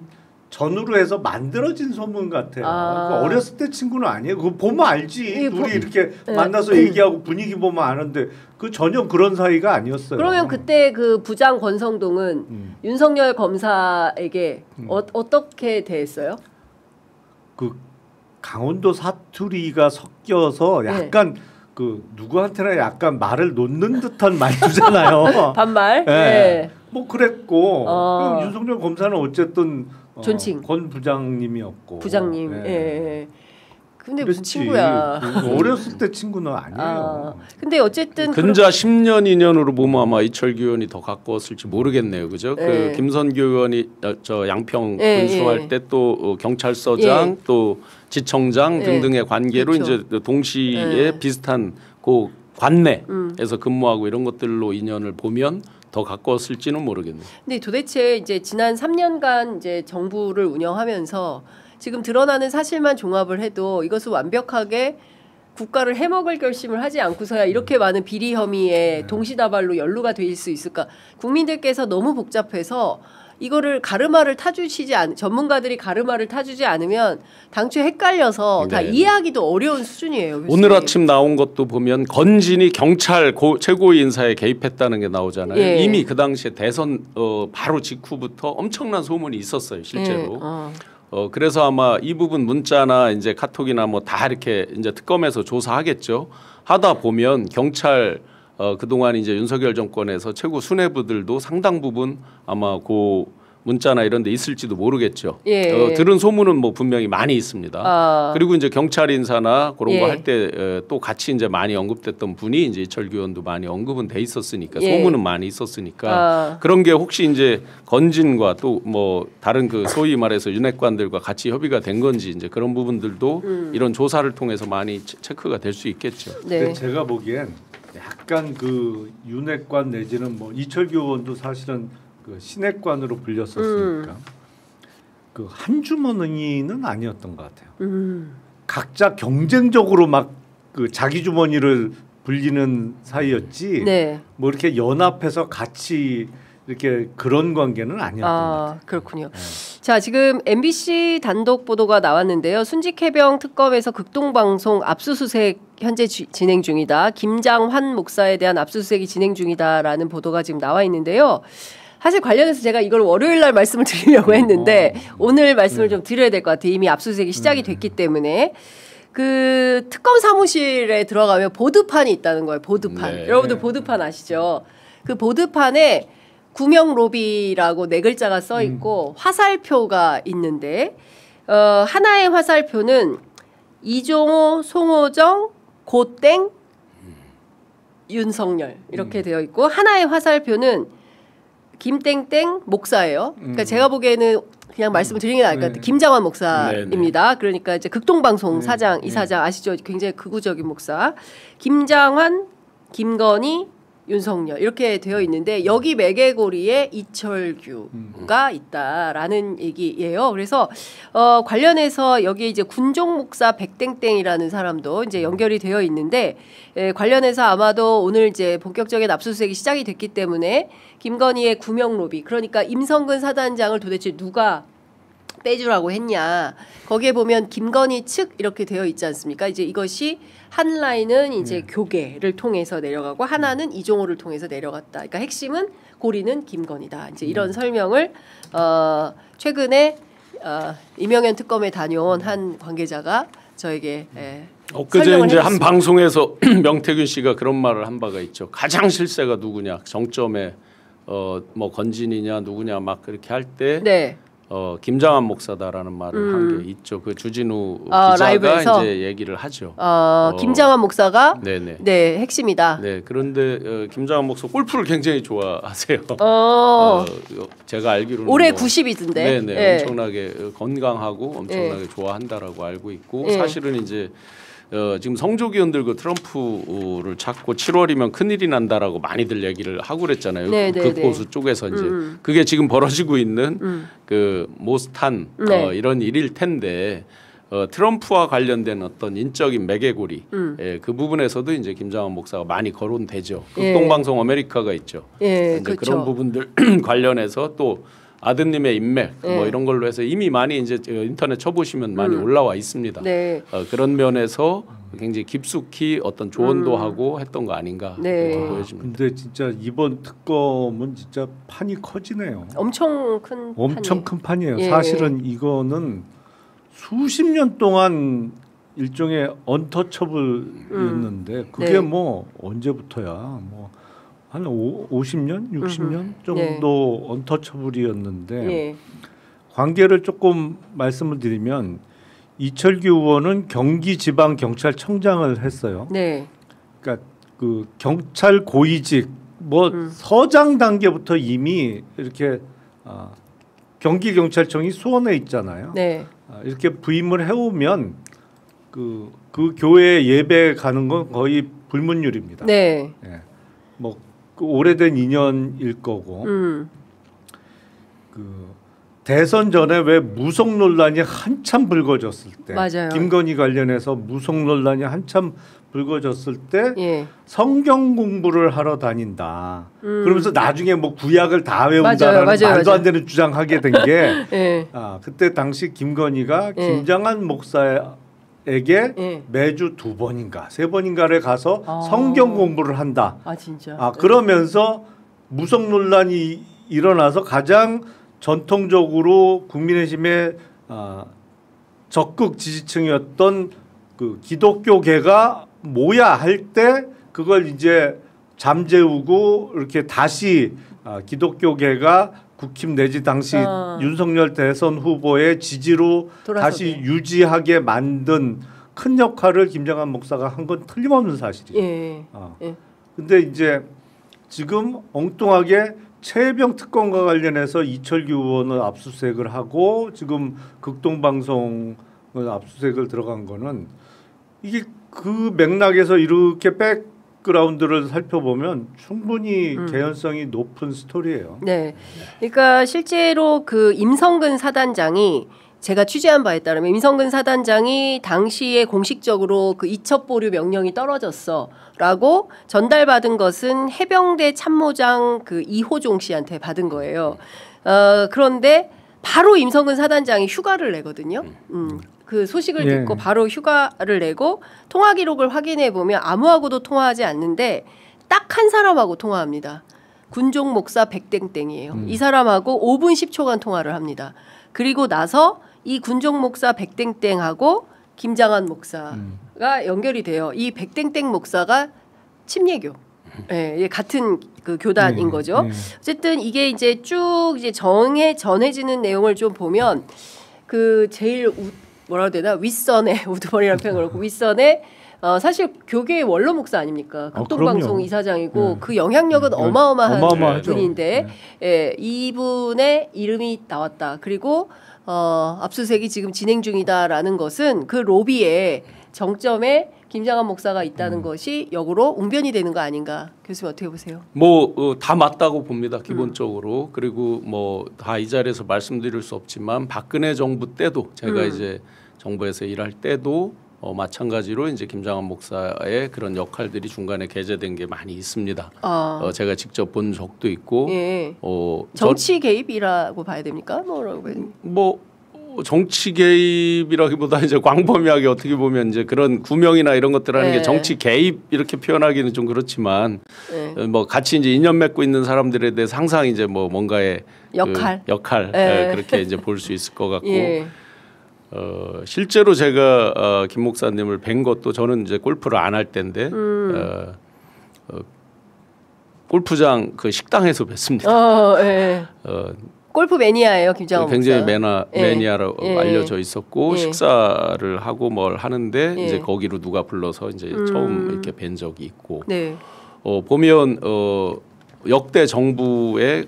전후로 해서 만들어진 소문 같아요. 그러니까 어렸을 때 친구는 아니에요. 그거 보면 알지. 둘이 이렇게 만나서 얘기하고 분위기 보면 아는데 그 전혀 그런 사이가 아니었어요. 그러면 그때 그 부장 권성동은 윤석열 검사에게 어떻게 대했어요? 그 강원도 사투리가 섞여서 약간 그 누구한테나 약간 말을 놓는 듯한 말투잖아요. 반말. 네. 뭐 그랬고 윤석열 검사는 어쨌든 존칭. 권 부장님이었고. 부장님. 네. 예. 근데 무슨 그랬지. 친구야? 어렸을 때 친구는 아니에요. 근데 어쨌든 근자 10년 인연으로 보면 아마 이철규 의원이 더 가까웠을지 모르겠네요, 그죠? 그 김선규 의원이 저 양평 군수할 때 또 경찰서장 또 지청장 등등의 관계로 그렇죠. 이제 동시에 비슷한 그 관내에서 근무하고 이런 것들로 인연을 보면 더 가까웠을지는 모르겠네요. 근데 도대체 이제 지난 3년간 이제 정부를 운영하면서 지금 드러나는 사실만 종합을 해도 이것을 완벽하게 국가를 해먹을 결심을 하지 않고서야 이렇게 많은 비리 혐의에 동시다발로 연루가 될 수 있을까? 국민들께서 너무 복잡해서 이거를 가르마를 타주시지 전문가들이 가르마를 타주지 않으면 당초에 헷갈려서 다 이해하기도 어려운 수준이에요. 교수님. 오늘 아침 나온 것도 보면 건진이 경찰 최고위 인사에 개입했다는 게 나오잖아요. 이미 그 당시에 대선 바로 직후부터 엄청난 소문이 있었어요, 실제로. 그래서 아마 이 부분 문자나 이제 카톡이나 뭐 다 이렇게 이제 특검에서 조사하겠죠. 하다 보면 경찰 그동안 이제 윤석열 정권에서 최고 수뇌부들도 상당 부분 아마 그 문자나 이런 데 있을지도 모르겠죠. 들은 소문은 뭐 분명히 많이 있습니다. 그리고 이제 경찰 인사나 그런 거 할 때 또 같이 이제 많이 언급됐던 분이 이제 이철규 의원도 많이 언급은 돼 있었으니까 소문은 많이 있었으니까 그런 게 혹시 이제 건진과 또 뭐 다른 그 소위 말해서 윤핵관들과 같이 협의가 된 건지 이제 그런 부분들도 이런 조사를 통해서 많이 체크가 될 수 있겠죠. 근데 제가 보기엔 약간 그 윤핵관 내지는 뭐 이철규 의원도 사실은 그 신핵관으로 불렸었으니까 그 한 주머니는 아니었던 것 같아요. 각자 경쟁적으로 막 그 자기 주머니를 불리는 사이였지. 뭐 이렇게 연합해서 같이 이렇게 그런 관계는 아니었던 것 같아요. 그렇군요. 자, 지금 MBC 단독 보도가 나왔는데요. 순직해병 특검에서 극동방송 압수수색 현재 진행 중이다. 김장환 목사에 대한 압수수색이 진행 중이다라는 보도가 지금 나와 있는데요. 사실 관련해서 제가 이걸 월요일 날 말씀을 드리려고 했는데 오늘 말씀을 좀 드려야 될 것 같아요. 이미 압수수색이 시작이 됐기 때문에. 그 특검 사무실에 들어가면 보드판이 있다는 거예요. 보드판. 네. 여러분들 보드판 아시죠? 그 보드판에 구명 로비라고 4글자가 써 있고 화살표가 있는데 하나의 화살표는 이종호, 송호정, 고땡, 윤석열 이렇게 되어 있고 하나의 화살표는 김땡땡 목사예요. 그러니까 제가 보기에는 그냥 말씀을 드리는 게 나을 것 같아요. 김장환 목사입니다. 그러니까 이제 극동방송 사장, 이사장 아시죠? 굉장히 극우적인 목사. 김장환, 김건희, 윤석열 이렇게 되어 있는데 여기 매개고리에 이철규가 있다라는 얘기예요. 그래서 관련해서 여기 이제 군종 목사 백땡땡이라는 사람도 이제 연결이 되어 있는데 관련해서 아마도 오늘 이제 본격적인 압수수색이 시작이 됐기 때문에 김건희의 구명 로비 그러니까 임성근 사단장을 도대체 누가 빼주라고 했냐. 거기에 보면 김건희 측 이렇게 되어 있지 않습니까? 이제 이것이 한 라인은 이제 교계를 통해서 내려가고 하나는 이종호를 통해서 내려갔다. 그러니까 핵심은 고리는 김건희다. 이제 이런 설명을 최근에 이명현 특검에 다녀온 한 관계자가 저에게 엊그제 이제 한 해줬습니다. 방송에서 명태균 씨가 그런 말을 한 바가 있죠. 가장 실세가 누구냐 정점에 뭐 건진이냐 누구냐 막 그렇게 할 때 네. 김장한 목사다라는 말을 한 게 있죠. 그 주진우 기자가 라이브에서? 이제 얘기를 하죠. 김장환 목사가 네네. 네 핵심이다. 네, 그런데 김장한 목사 골프를 굉장히 좋아하세요. 제가 알기로는 올해 뭐, 90이던데. 네네, 네. 엄청나게 건강하고 엄청나게 좋아한다라고 알고 있고 사실은 이제 지금 성조기원들 그 트럼프를 찾고 7월이면 큰일이 난다라고 많이들 얘기를 하고 그랬잖아요. 네, 네, 극보수 쪽에서 이제 그게 지금 벌어지고 있는 그 모스탄 네. 이런 일일 텐데 트럼프와 관련된 어떤 인적인 매개고리 그 부분에서도 이제 김장한 목사가 많이 거론되죠. 극동방송 아메리카가 있죠. 이제 그렇죠. 그런 부분들 관련해서 또 아드님의 인맥 뭐 이런 걸로 해서 이미 많이 이제 인터넷 쳐보시면 많이 올라와 있습니다. 네. 그런 면에서 굉장히 깊숙이 어떤 조언도 하고 했던 거 아닌가 네. 그렇게 보여집니다. 근데 진짜 이번 특검은 진짜 판이 커지네요. 엄청 큰 엄청 큰 판이에요. 예. 사실은 이거는 수십 년 동안 일종의 언터처블이었는데 그게 네. 뭐 언제부터야 뭐 한 50년, 60년 정도 네. 언터처블이었는데 예. 관계를 조금 말씀을 드리면 이철규 의원은 경기지방경찰청장을 했어요. 네. 그러니까 그 경찰 고위직 뭐 서장 단계부터 이미 이렇게 경기경찰청이 수원에 있잖아요. 네. 이렇게 부임을 해오면 그 교회 예배 가는 건 거의 불문율입니다. 네. 예. 뭐 그 오래된 인연일 거고 그 대선 전에 왜 무속 논란이 한참 불거졌을 때, 맞아요. 김건희 관련해서 무속 논란이 한참 불거졌을 때 예. 성경 공부를 하러 다닌다. 그러면서 나중에 뭐 구약을 다 맞아요, 외운다라는 맞아요, 말도 맞아요. 안 되는 주장하게 된 게 예. 그때 당시 김건희가 예. 김장한 목사에게 예. 매주 2번인가 3번인가를 가서 성경 공부를 한다. 아 진짜. 그러면서 무속 논란이 일어나서 가장 전통적으로 국민의힘의 적극 지지층이었던 그 기독교계가 뭐야 할 때 그걸 이제 잠재우고 이렇게 다시 기독교계가 국힘 내지 당시 윤석열 대선 후보의 지지로 돌아서게. 다시 유지하게 만든 큰 역할을 김장한 목사가 한 건 틀림없는 사실이에요. 예. 예. 근데 이제 지금 엉뚱하게 최혜병 특검과 관련해서 이철규 의원을 압수수색을 하고 지금 극동방송을 압수수색을 들어간 거는 이게 그 맥락에서 이렇게 백그라운드를 살펴보면 충분히 개연성이 높은 스토리예요. 네. 그러니까 실제로 그 임성근 사단장이 제가 취재한 바에 따르면 임성근 사단장이 당시에 공식적으로 그 이첩 보류 명령이 떨어졌어라고 전달받은 것은 해병대 참모장 그 이호종 씨한테 받은 거예요. 그런데 바로 임성근 사단장이 휴가를 내거든요. 그 소식을 예. 듣고 바로 휴가를 내고 통화 기록을 확인해 보면 아무하고도 통화하지 않는데 딱 한 사람하고 통화합니다. 군종 목사 백땡땡이에요. 이 사람하고 5분 10초간 통화를 합니다. 그리고 나서 이 군종 목사 백땡땡하고 김장한 목사가 연결이 돼요. 이 백땡땡 목사가 침례교. 예, 같은 그 교단인 거죠. 어쨌든 이게 이제 쭉 이제 전해지는 내용을 좀 보면 그 제일 뭐라 해야 되나 윗선에 우두머리라는 표현 그렇고 윗선에 사실 교계의 원로 목사 아닙니까? 극동방송 그럼요. 이사장이고 그 영향력은 어마어마한 어마어마하죠. 분인데 예, 이분의 이름이 나왔다. 그리고 압수수색이 지금 진행 중이다라는 것은 그 로비에 정점에 김장한 목사가 있다는 것이 역으로 웅변이 되는 거 아닌가? 교수님 어떻게 보세요? 뭐 다 맞다고 봅니다. 기본적으로. 그리고 뭐 다 이 자리에서 말씀드릴 수 없지만 박근혜 정부 때도 제가 이제 정부에서 일할 때도 마찬가지로 이제 김장한 목사의 그런 역할들이 중간에 게재된 게 많이 있습니다. 제가 직접 본 적도 있고 예. 정치 개입이라고 봐야 됩니까? 뭐라고 봐야 됩니까? 뭐 정치 개입이라기보다 이제 광범위하게 어떻게 보면 이제 그런 구명이나 이런 것들 하는 게 정치 개입 이렇게 표현하기는 좀 그렇지만 뭐 같이 이제 인연 맺고 있는 사람들에 대해서 항상 이제 뭐 뭔가의 역할 그렇게 이제 볼 수 있을 것 같고 실제로 제가 김 목사님을 뵌 것도 저는 이제 골프를 안 할 때인데 골프장 그 식당에서 뵀습니다. 골프 매니아예요, 김장한 굉장히 목사. 매니아로 알려져 있었고 식사를 하고 뭘 하는데 이제 거기로 누가 불러서 이제 처음 이렇게 뵌 적이 있고 보면 역대 정부의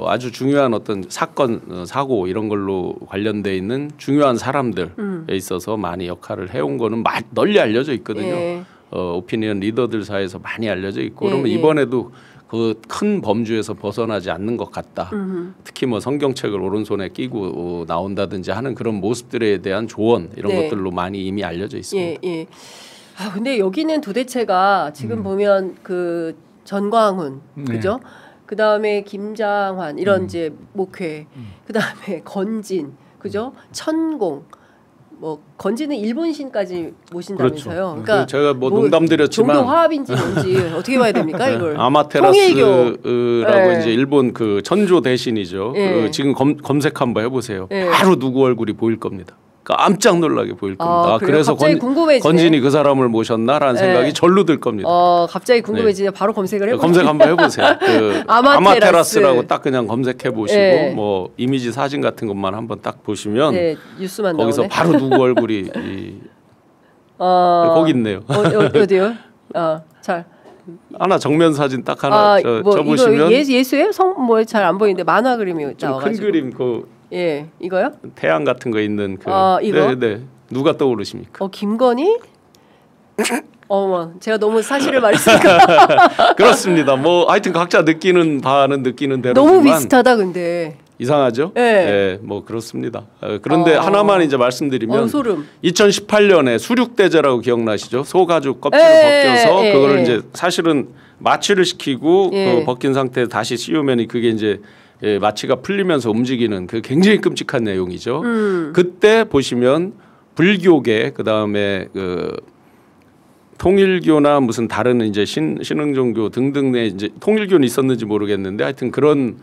아주 중요한 어떤 사건 사고 이런 걸로 관련돼 있는 중요한 사람들에 있어서 많이 역할을 해온 거는 널리 알려져 있거든요. 오피니언 리더들 사이에서 많이 알려져 있고 그러면 이번에도 그 큰 범주에서 벗어나지 않는 것 같다. 특히 뭐 성경책을 오른손에 끼고 나온다든지 하는 그런 모습들에 대한 조언 이런 것들로 많이 이미 알려져 있습니다. 아 근데 여기는 도대체가 지금 보면 그 전광훈 그죠? 그 다음에 김장환 이런 이제 목회, 그 다음에 건진 그죠? 천공. 뭐 건지는 일본신까지 모신다면서요. 그러니까 제가 뭐 농담드렸지만 종교 화합인지 뭔지 어떻게 봐야 됩니까 이걸? 아마테라스라고 이제 일본 그 천조 대신이죠. 그 지금 검색 한번 해보세요. 바로 누구 얼굴이 보일 겁니다. 깜짝 놀라게 보일 겁니다. 그래서 건진이 그 사람을 모셨나라는 생각이 절로 들 겁니다. 갑자기 궁금해지냐? 바로 검색을 해보세요. 검색 한번 해보세요. 그 아마테라스라고 딱 그냥 검색해 보시고 뭐 이미지 사진 같은 것만 한번 딱 보시면 뉴스만 거기서 나오네. 바로 누구 얼굴이 거기 있네요. 어디요? 잘 하나 정면 사진 딱 하나 저 보시면 예수예요? 뭐 잘 안 보이는데 만화 그림이 나와가지고 큰 그림 이거요? 태양 같은 거 있는 그 이거? 네. 누가 떠오르십니까? 김건희? 어머, 제가 너무 사실을 말했으니까. 그렇습니다. 뭐 하여튼 각자 느끼는 바는 느끼는 대로지만 너무 비슷하다 근데. 이상하죠? 네, 뭐 그렇습니다. 그런데 하나만 이제 말씀드리면 소름. 2018년에 수륙대제라고 기억나시죠? 소가죽 껍질을 벗겨서 그거를 이제 사실은 마취를 시키고 그 벗긴 상태에 다시 씌우면 그게 이제 마취가 풀리면서 움직이는 그 굉장히 끔찍한 내용이죠. 그때 보시면 불교계 그다음에 그 통일교나 무슨 다른 이제 신흥종교 등등 내 이제 통일교는 있었는지 모르겠는데 하여튼 그런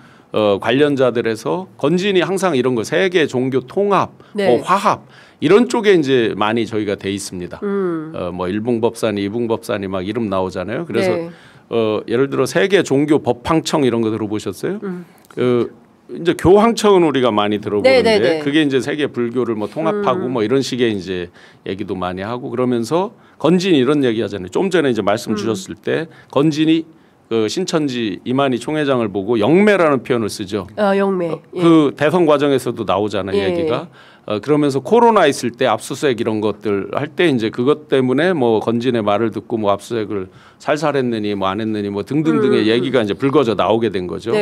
관련자들에서 건진이 항상 이런 거 세계 종교 통합, 뭐 화합 이런 쪽에 이제 많이 저희가 돼 있습니다. 뭐 일붕법사니 이붕법사니 막 이름 나오잖아요. 그래서 예를 들어 세계 종교 법황청 이런 거 들어보셨어요? 이제 교황청은 우리가 많이 들어보는데 그게 이제 세계 불교를 뭐 통합하고 뭐 이런 식의 이제 얘기도 많이 하고 그러면서 건진이 이런 얘기 하잖아요. 좀 전에 이제 말씀 주셨을 때 건진이 그 신천지 이만희 총회장을 보고 영매라는 표현을 쓰죠. 영매. 그 대선 과정에서도 나오잖아요, 얘기가. 그러면서 코로나 있을 때 압수수색 이런 것들 할 때 이제 그것 때문에 뭐 건진의 말을 듣고 뭐 압수수색을 살살 했느니 뭐 안 했느니 뭐 등등등의 얘기가 이제 불거져 나오게 된 거죠.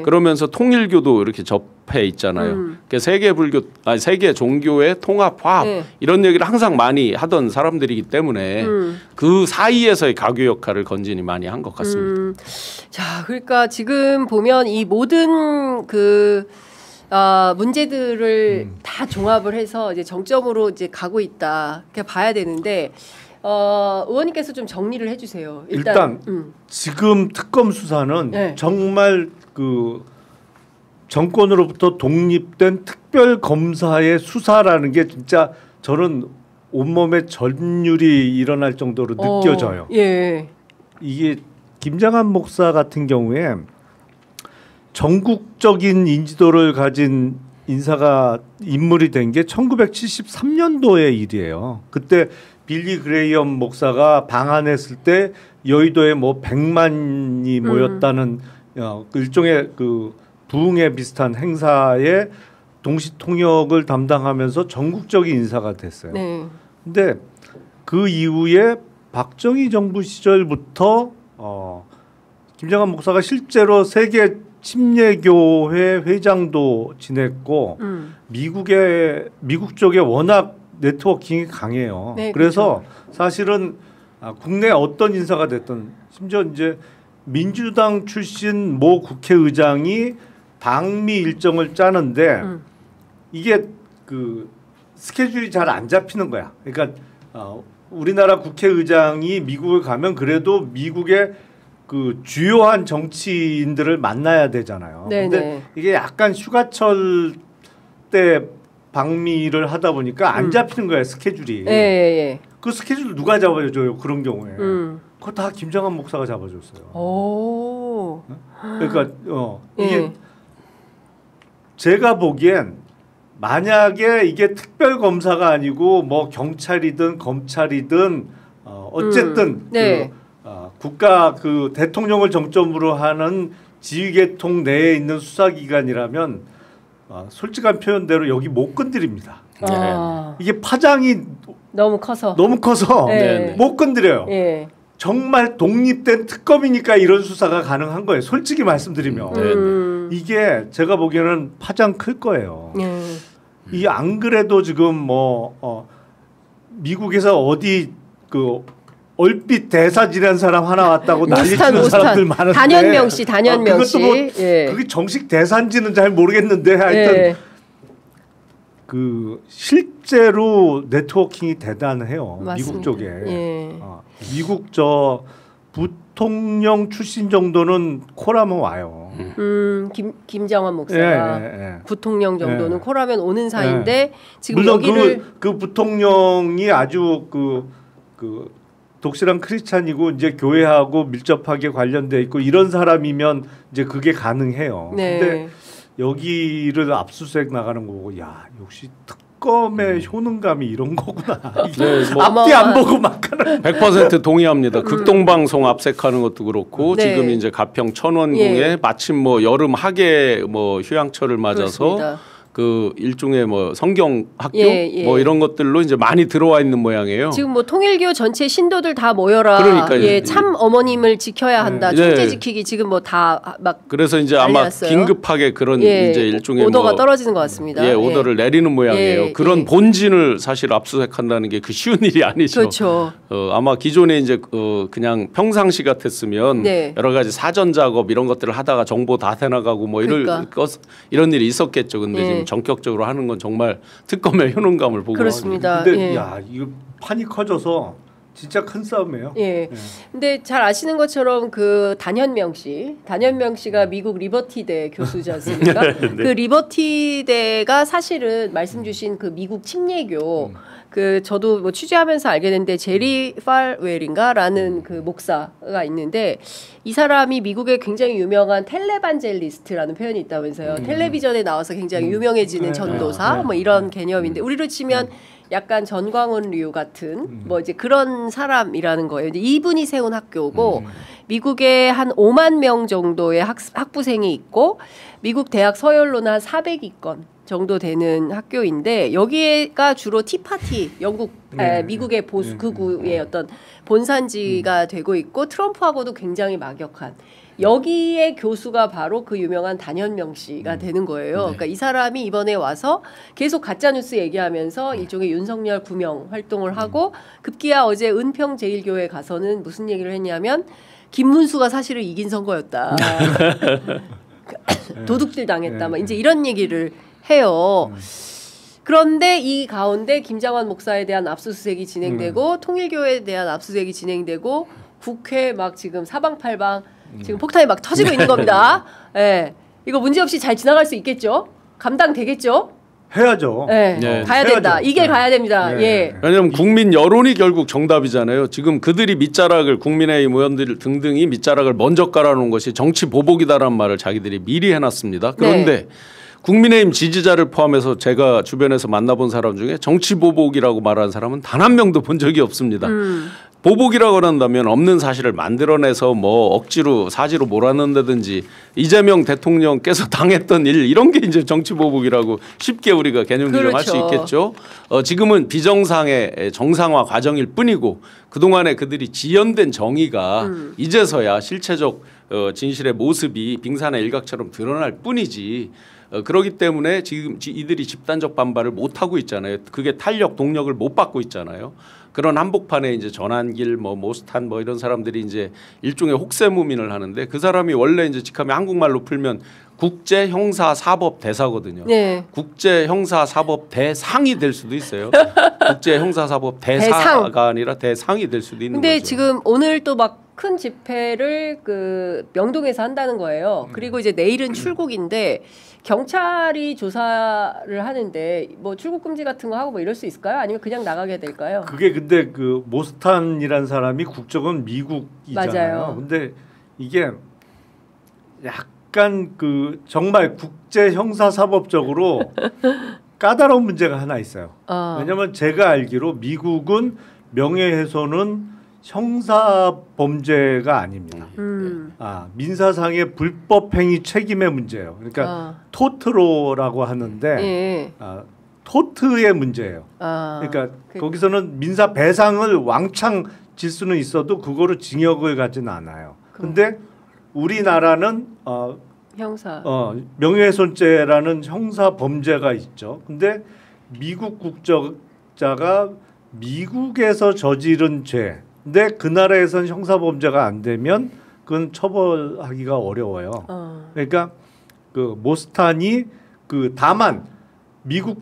그러면서 통일교도 이렇게 접해 있잖아요. 세계 불교 세계 종교의 통합 화합 이런 얘기를 항상 많이 하던 사람들이기 때문에 그 사이에서의 가교 역할을 건진이 많이 한 것 같습니다. 자, 그러니까 지금 보면 이 모든 그 문제들을 다 종합을 해서 이제 정점으로 이제 가고 있다. 이렇게 봐야 되는데 의원님께서 좀 정리를 해주세요. 일단 지금 특검 수사는 네. 정말 그 정권으로부터 독립된 특별 검사의 수사라는 게 진짜 저는 온몸에 전율이 일어날 정도로 느껴져요. 예. 이게 김장한 목사 같은 경우에 전국적인 인지도를 가진 인물이 된 게 1973년도의 일이에요. 그때 빌리 그레이엄 목사가 방한했을 때 여의도에 뭐 100만이 모였다는 일종의 그 부흥회 비슷한 행사에 동시 통역을 담당하면서 전국적인 인사가 됐어요. 네. 근데 그 이후에 박정희 정부 시절부터 김장한 목사가 실제로 세계 침례교회 회장도 지냈고 미국 쪽에 워낙 네트워킹이 강해요. 네, 그래서 사실은 국내 어떤 인사가 됐든 심지어 이제 민주당 출신 모 국회의장이 방미 일정을 짜는데 이게 그 스케줄이 잘 안 잡히는 거야. 그러니까 우리나라 국회의장이 미국을 가면 그래도 미국의 그 주요한 정치인들을 만나야 되잖아요. 근데 이게 약간 휴가철 때 방미를 하다 보니까 안 잡히는 거야 스케줄이. 그 스케줄 누가 잡아줘요 그런 경우에? 그거 다 김장한 목사가 잡아줬어요. 오. 그러니까 이게 제가 보기엔 만약에 이게 특별 검사가 아니고 뭐 경찰이든 검찰이든 어쨌든 국가 그 대통령을 정점으로 하는 지휘계통 내에 있는 수사기관이라면 솔직한 표현대로 여기 못 건드립니다. 이게 파장이 너무 커서 못 건드려요. 정말 독립된 특검이니까 이런 수사가 가능한 거예요. 솔직히 말씀드리면 이게 제가 보기에는 파장 클 거예요. 이 안 그래도 지금 뭐 미국에서 어디 그 얼핏 대사 지낸 사람 하나 왔다고 난리치는 사람들 많은데 단현명 씨. 그것도 뭐 그게 정식 대사인지는 잘 모르겠는데 하여튼 그 실제로 네트워킹이 대단해요. 맞습니다. 미국 쪽에 미국 저 부통령 출신 정도는 콜하면 와요. 김장환 목사가 부통령 정도는 콜하면 오는 사이인데 지금 물론 여기를 그 부통령이 아주 그 독실한 크리스찬이고 이제 교회하고 밀접하게 관련돼 있고 이런 사람이면 이제 그게 가능해요. 근데 여기를 압수수색 나가는 거고 야 역시 특검의 효능감이 이런 거구나. 앞뒤 안 보고 막 하는. 100% 동의합니다. 극동방송 압색하는 것도 그렇고 지금 이제 가평 천원궁에 마침 뭐 여름 학예 뭐 휴양철을 맞아서 그렇습니다. 그 일종의 뭐 성경 학교 뭐 이런 것들로 이제 많이 들어와 있는 모양이에요. 지금 뭐 통일교 전체 신도들 다 모여라. 그러니까요. 참 어머님을 지켜야 한다. 총재 지키기 지금 뭐 다 막 그래서 이제 아마 긴급하게 그런 이제 일종의 오더가 뭐 떨어지는 것 같습니다. 오더를 내리는 모양이에요. 그런 본진을 사실 압수수색한다는 게 그 쉬운 일이 아니죠. 그렇죠. 아마 기존에 이제 그냥 평상시 같았으면 여러 가지 사전 작업 이런 것들을 하다가 정보 다 새나가고 뭐 이런 일이 있었겠죠. 근데 지금 전격적으로 하는 건 정말 특검의 효능감을 보고 그렇습니다. 근데 야 이거 판이 커져서 진짜 큰 싸움이에요. 근데 잘 아시는 것처럼 그 단현명 씨가 미국 리버티대 교수지 않습니까? 그 리버티대가 사실은 말씀 주신 그 미국 침례교 그 저도 뭐 취재하면서 알게 됐는데 제리 팔웰인가라는 그 목사가 있는데 이 사람이 미국의 굉장히 유명한 텔레반젤리스트라는 표현이 있다면서요. 텔레비전에 나와서 굉장히 유명해지는 전도사 뭐 이런 개념인데 우리로 치면 약간 전광훈류 같은 뭐 이제 그런 사람이라는 거예요. 이제 이분이 세운 학교고 미국에 한 5만 명 정도의 학부생이 있고 미국 대학 서열로는 한 400위권 정도 되는 학교인데 여기가 주로 티파티 미국의 보수 극우의 어떤 본산지가 되고 있고 트럼프하고도 굉장히 막역한 여기에 교수가 바로 그 유명한 단현명 씨가 되는 거예요. 그러니까 이 사람이 이번에 와서 계속 가짜뉴스 얘기하면서 일종의 윤석열 구명 활동을 하고 급기야 어제 은평 제1교회 가서는 무슨 얘기를 했냐면 김문수가 사실은 이긴 선거였다. 도둑질 당했다. 막 이제 이런 얘기를 해요. 그런데 이 가운데 김장환 목사에 대한 압수수색이 진행되고 통일교에 대한 압수수색이 진행되고 국회 막 지금 사방팔방 지금 폭탄이 막 터지고 있는 겁니다. 예. 이거 문제없이 잘 지나갈 수 있겠죠? 감당되겠죠? 해야죠. 네. 네. 가야 된다. 해야죠. 이게 네. 가야 됩니다. 네. 예. 왜냐하면 국민 여론이 결국 정답이잖아요. 지금 그들이 밑자락을 국민의힘 의원들 등등이 밑자락을 먼저 깔아놓은 것이 정치 보복이다라는 말을 자기들이 미리 해놨습니다. 그런데 네. 국민의힘 지지자를 포함해서 제가 주변에서 만나본 사람 중에 정치 보복이라고 말하는 사람은 단 한 명도 본 적이 없습니다. 보복이라고 한다면 없는 사실을 만들어내서 뭐 억지로 사지로 몰아넣는다든지 이재명 대통령께서 당했던 일 이런 게 이제 정치 보복이라고 쉽게 우리가 개념 규정할 수 그렇죠. 있겠죠. 지금은 비정상의 정상화 과정일 뿐이고 그동안에 그들이 지연된 정의가 이제서야 실체적 진실의 모습이 빙산의 일각처럼 드러날 뿐이지 그러기 때문에 지금 이들이 집단적 반발을 못 하고 있잖아요. 그게 탄력 동력을 못 받고 있잖아요. 그런 한복판에 이제 전한길 뭐 모스탄 뭐 이런 사람들이 이제 일종의 혹세무민을 하는데 그 사람이 원래 이제 직함이 한국말로 풀면 국제 형사 사법 대사거든요. 네. 국제 형사 사법 대상이 될 수도 있어요. 국제 형사 사법 대사가 아니라 대상이 될 수도 있는 근데 거죠. 지금 오늘 또 막 큰 집회를 그 명동에서 한다는 거예요. 그리고 이제 내일은 출국인데 경찰이 조사를 하는데 뭐 출국 금지 같은 거 하고 뭐 이럴 수 있을까요? 아니면 그냥 나가게 될까요? 그게 근데 그 모스탄이라는 사람이 국적은 미국이잖아요. 맞아요. 근데 이게 약간 그 정말 국제 형사 사법적으로 까다로운 문제가 하나 있어요. 왜냐하면 제가 알기로 미국은 명예훼손은 형사 범죄가 아닙니다. 민사상의 불법 행위 책임의 문제예요. 그러니까 토트로라고 하는데 예. 토트의 문제예요. 그러니까 거기서는 민사 배상을 왕창 질 수는 있어도 그거로 징역을 가지는 않아요. 근데 우리나라는 형사. 명예훼손죄라는 형사 범죄가 있죠. 근데 미국 국적자가 미국에서 저지른 죄. 근데 그 나라에선 형사 범죄가 안 되면 그건 처벌하기가 어려워요. 그러니까 그 모스탄이 그 다만 미국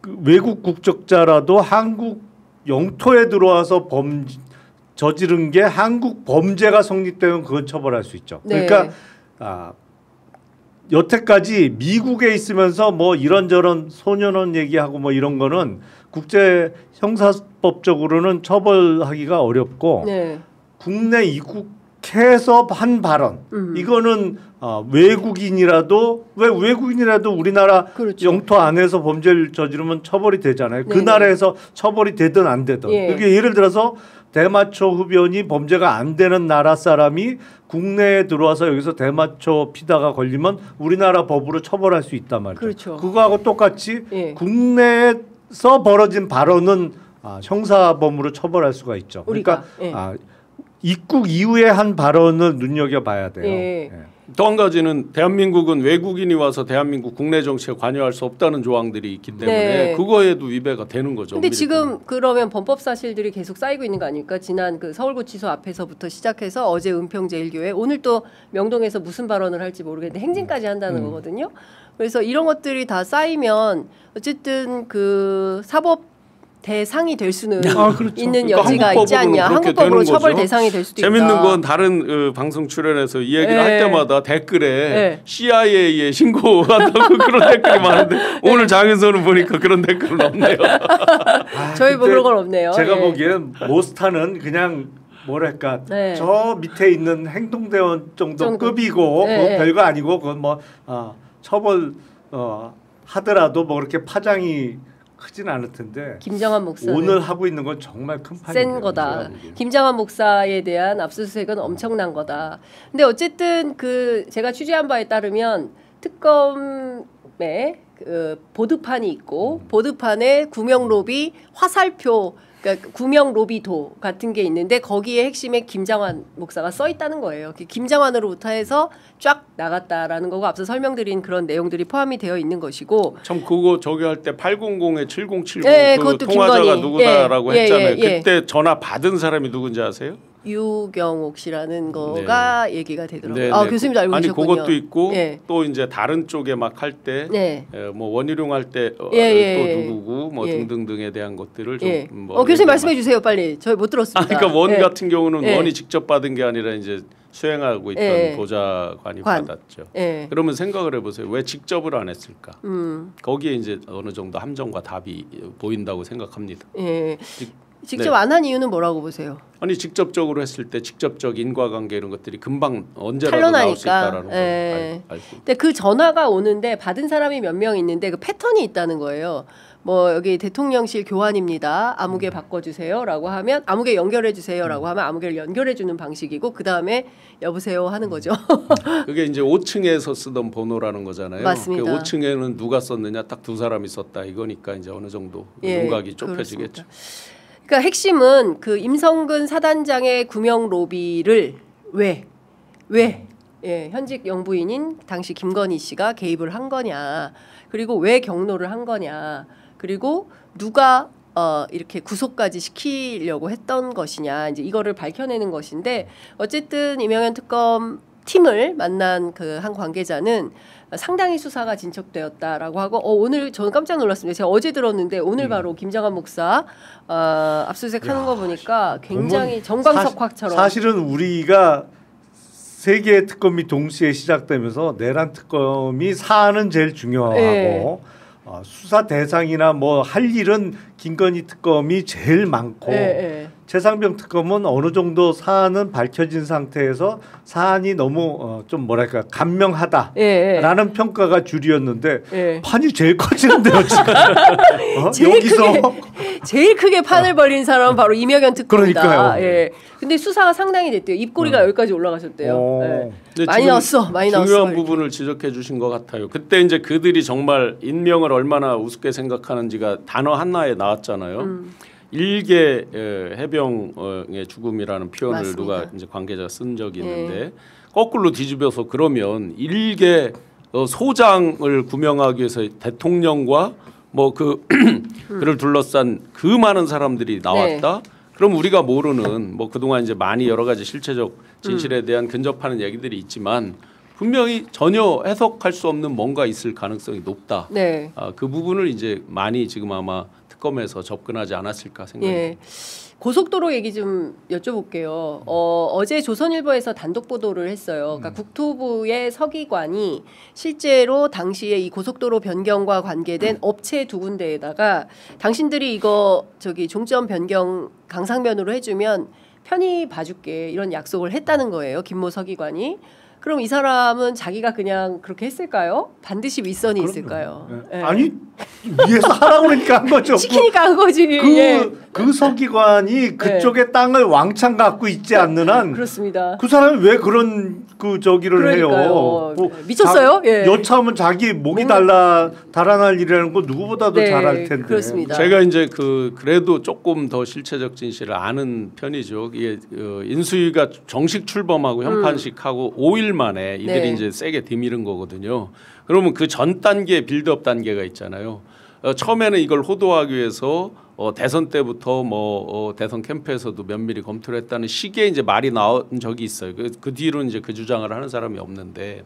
그 외국 국적자라도 한국 영토에 들어와서 저지른 게 한국 범죄가 성립되면 그건 처벌할 수 있죠. 네. 그러니까 여태까지 미국에 있으면서 뭐 이런저런 소년원 얘기하고 뭐 이런 거는 국제 형사법적으로는 처벌하기가 어렵고 네. 국내 입국해서 한 발언 이거는 외국인이라도 왜 외국인이라도 우리나라 그렇죠. 영토 안에서 범죄를 저지르면 처벌이 되잖아요. 그 네네. 나라에서 처벌이 되든 안 되든. 예. 이게 예를 들어서 대마초 흡연이 범죄가 안 되는 나라 사람이 국내에 들어와서 여기서 대마초 피다가 걸리면 우리나라 법으로 처벌할 수 있단 말이죠. 그렇죠. 그거하고 똑같이 예. 국내에서 벌어진 발언은 형사범으로 처벌할 수가 있죠. 우리가, 그러니까 입국 이후에 한 발언을 눈여겨봐야 돼요. 예. 또 한 가지는 대한민국은 외국인이 와서 대한민국 국내 정치에 관여할 수 없다는 조항들이 있기 때문에 네. 그거에도 위배가 되는 거죠. 근데 엄밀히 지금 보면. 그러면 범법 사실들이 계속 쌓이고 있는 거 아닙니까? 지난 그 서울구치소 앞에서부터 시작해서 어제 은평제일교회 오늘 또 명동에서 무슨 발언을 할지 모르겠는데 행진까지 한다는 거거든요. 그래서 이런 것들이 다 쌓이면 어쨌든 그 사법 대상이 될 수는 그렇죠. 있는 그러니까 여지가 있지 않냐. 한국법으로는 그렇게 한국법으로 되는 처벌 거죠. 대상이 될 수도 재밌는 있다. 건 다른 방송 출연해서 이 얘기를 할 때마다 댓글에 네. CIA에 신고한다고 그런 댓글이 많은데 오늘 장에서는 보니까 그런 댓글은 없네요. 저희 뭐 근데 그런 건 없네요. 제가 예. 보기엔 모스탄은 그냥 뭐랄까 네. 저 밑에 있는 행동대원 정도 급이고 네, 그건 네. 별거 아니고 그건 뭐 처벌 하더라도 뭐 그렇게 파장이 크진 않을 텐데 김장환 목사 오늘 하고 있는 건 정말 큰 판이에요. 센 거다. 김장환 목사에 대한 압수수색은 엄청난 거다. 근데 어쨌든 그 제가 취재한 바에 따르면 특검에 그 보드판이 있고 보드판에 구명 로비 화살표 그러니까 구명 로비도 같은 게 있는데 거기에 핵심에 김장환 목사가 써 있다는 거예요. 김장환으로부터 해서 쫙 나갔다라는 거고 앞서 설명드린 그런 내용들이 포함이 되어 있는 것이고 참 그거 저기 할 때 800에 7070 네, 그 그것도 통화자가 김건희. 누구다라고 예, 했잖아요. 예, 예. 그때 전화 받은 사람이 누군지 아세요? 유경옥 씨라는 거가 얘기가 되더라고요. 네, 교수님도 알고 아니 계셨군요. 그것도 있고 예. 또 이제 다른 쪽에 막 할 때 뭐 원희룡 할 때 또 누구고 뭐 등등등에 대한 것들을 좀 뭐 교수님 말씀해 주세요, 빨리. 저희 못 들었습니다. 그러니까 원 같은 경우는 원이 직접 받은 게 아니라 이제 수행하고 있던 보좌관이 받았죠. 그러면 생각을 해보세요. 왜 직접을 안 했을까? 거기에 이제 어느 정도 함정과 답이 보인다고 생각합니다. 직접 안 한 이유는 뭐라고 보세요? 아니 직접적으로 했을 때 직접적 인과관계 이런 것들이 금방 언제라도 나올 수 있다라는 걸 알고. 근데 그 전화가 오는데 받은 사람이 몇 명 있는데 그 패턴이 있다는 거예요. 뭐 여기 대통령실 교환입니다. 아무개 바꿔주세요라고 하면 아무개 연결해주세요라고 하면 아무개를 연결해주는 방식이고 그 다음에 여보세요 하는 거죠. 그게 이제 5층에서 쓰던 번호라는 거잖아요. 맞습니다. 그 5층에는 누가 썼느냐 딱 두 사람이 썼다 이거니까 이제 어느 정도 윤곽이 좁혀지겠죠. 그렇습니다. 그러니까 핵심은 그 임성근 사단장의 구명 로비를 왜 현직 영부인인 당시 김건희 씨가 개입을 한 거냐, 그리고 왜 경로를 한 거냐, 그리고 누가 이렇게 구속까지 시키려고 했던 것이냐, 이제 이거를 밝혀내는 것인데, 어쨌든 이명현 특검 팀을 만난 그 한 관계자는 상당히 수사가 진척되었다라고 하고 오늘 저는 깜짝 놀랐습니다. 제가 어제 들었는데 오늘 바로 김정한 목사 압수수색하는 거 보니까 굉장히 정광석화처럼 사실은 우리가 세 개의 특검이 동시에 시작되면서 내란 특검이 사안은 제일 중요하고 수사 대상이나 뭐 할 일은 김건희 특검이 제일 많고 최상병 특검은 어느 정도 사안은 밝혀진 상태에서 사안이 너무 좀 뭐랄까 간명하다라는 평가가 주류였는데 판이 제일 커지는데요 지금. 여기서 제일 크게 판을 벌인 사람은 바로 이명현 특검이다. 그러니까요. 근데 수사가 상당히 됐대요. 입꼬리가 여기까지 올라가셨대요. 많이 나왔어. 많이 나왔어. 중요한 부분을 지적해 주신 것 같아요. 그때 이제 그들이 정말 인명을 얼마나 우습게 생각하는지가 단어 하나에 나왔잖아요. 일개 해병의 죽음이라는 표현을 맞습니다. 누가 이제 관계자가 쓴 적이 있는데 거꾸로 뒤집어서 그러면 일개 소장을 구명하기 위해서 대통령과 뭐 그를 둘러싼 그 많은 사람들이 나왔다. 그럼 우리가 모르는 뭐 그동안 이제 많이 여러 가지 실체적 진실에 대한 근접하는 얘기들이 있지만 분명히 전혀 해석할 수 없는 뭔가 있을 가능성이 높다. 그 부분을 이제 많이 지금 아마 특검에서 접근하지 않았을까 생각합니다. 고속도로 얘기 좀 여쭤볼게요. 어제 조선일보에서 단독 보도를 했어요. 그러니까 국토부의 서기관이 실제로 당시에 이 고속도로 변경과 관계된 업체 두 군데에다가 당신들이 이거 종점 변경 강상면으로 해주면 편히 봐줄게 이런 약속을 했다는 거예요. 김모 서기관이. 그럼 이 사람은 자기가 그냥 그렇게 했을까요? 반드시 윗선이 있을까요? 아니 위에서 하라고 그러니까 한 거죠. 시키니까 한 거지. 그 서기관이 그쪽의 땅을 왕창 갖고 있지 않는 한 그렇습니다. 그 사람이 왜 그런 저기를 해요? 미쳤어요? 여차하면 자기 목이 달아날 일이라는 거 누구보다도 잘할 텐데. 그렇습니다. 제가 이제 그래도 조금 더 실체적 진실을 아는 편이죠. 이게 인수위가 정식 출범하고 현판식하고 5일 만에 이들이 이제 세게 디미른 거거든요. 그러면 그 전 단계 빌드업 단계가 있잖아요. 처음에는 이걸 호도하기 위해서 대선 때부터 대선 캠프에서도 면밀히 검토를 했다는 식의 이제 말이 나온 적이 있어요. 그 뒤로는 이제 그 주장을 하는 사람이 없는데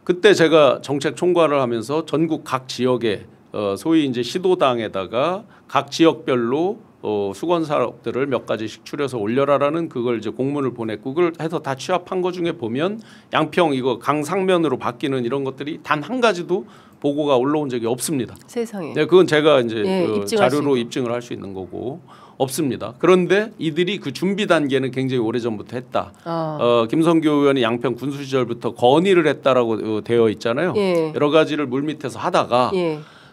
그때 제가 정책 총괄을 하면서 전국 각 지역에 소위 이제 시도당에다가 각 지역별로 수건 사업들을 몇 가지씩 추려서 올려라라는 그걸 이제 공문을 보냈고 그걸 해서 다 취합한 거 중에 보면 양평 이거 강상면으로 바뀌는 이런 것들이 단 한 가지도 보고가 올라온 적이 없습니다. 세상에. 네, 그건 제가 이제 자료로 입증을 할 수 있는 거고 없습니다. 그런데 이들이 그 준비 단계는 굉장히 오래전부터 했다. 김성교 의원이 양평 군수 시절부터 건의를 했다라고 되어 있잖아요. 여러 가지를 물밑에서 하다가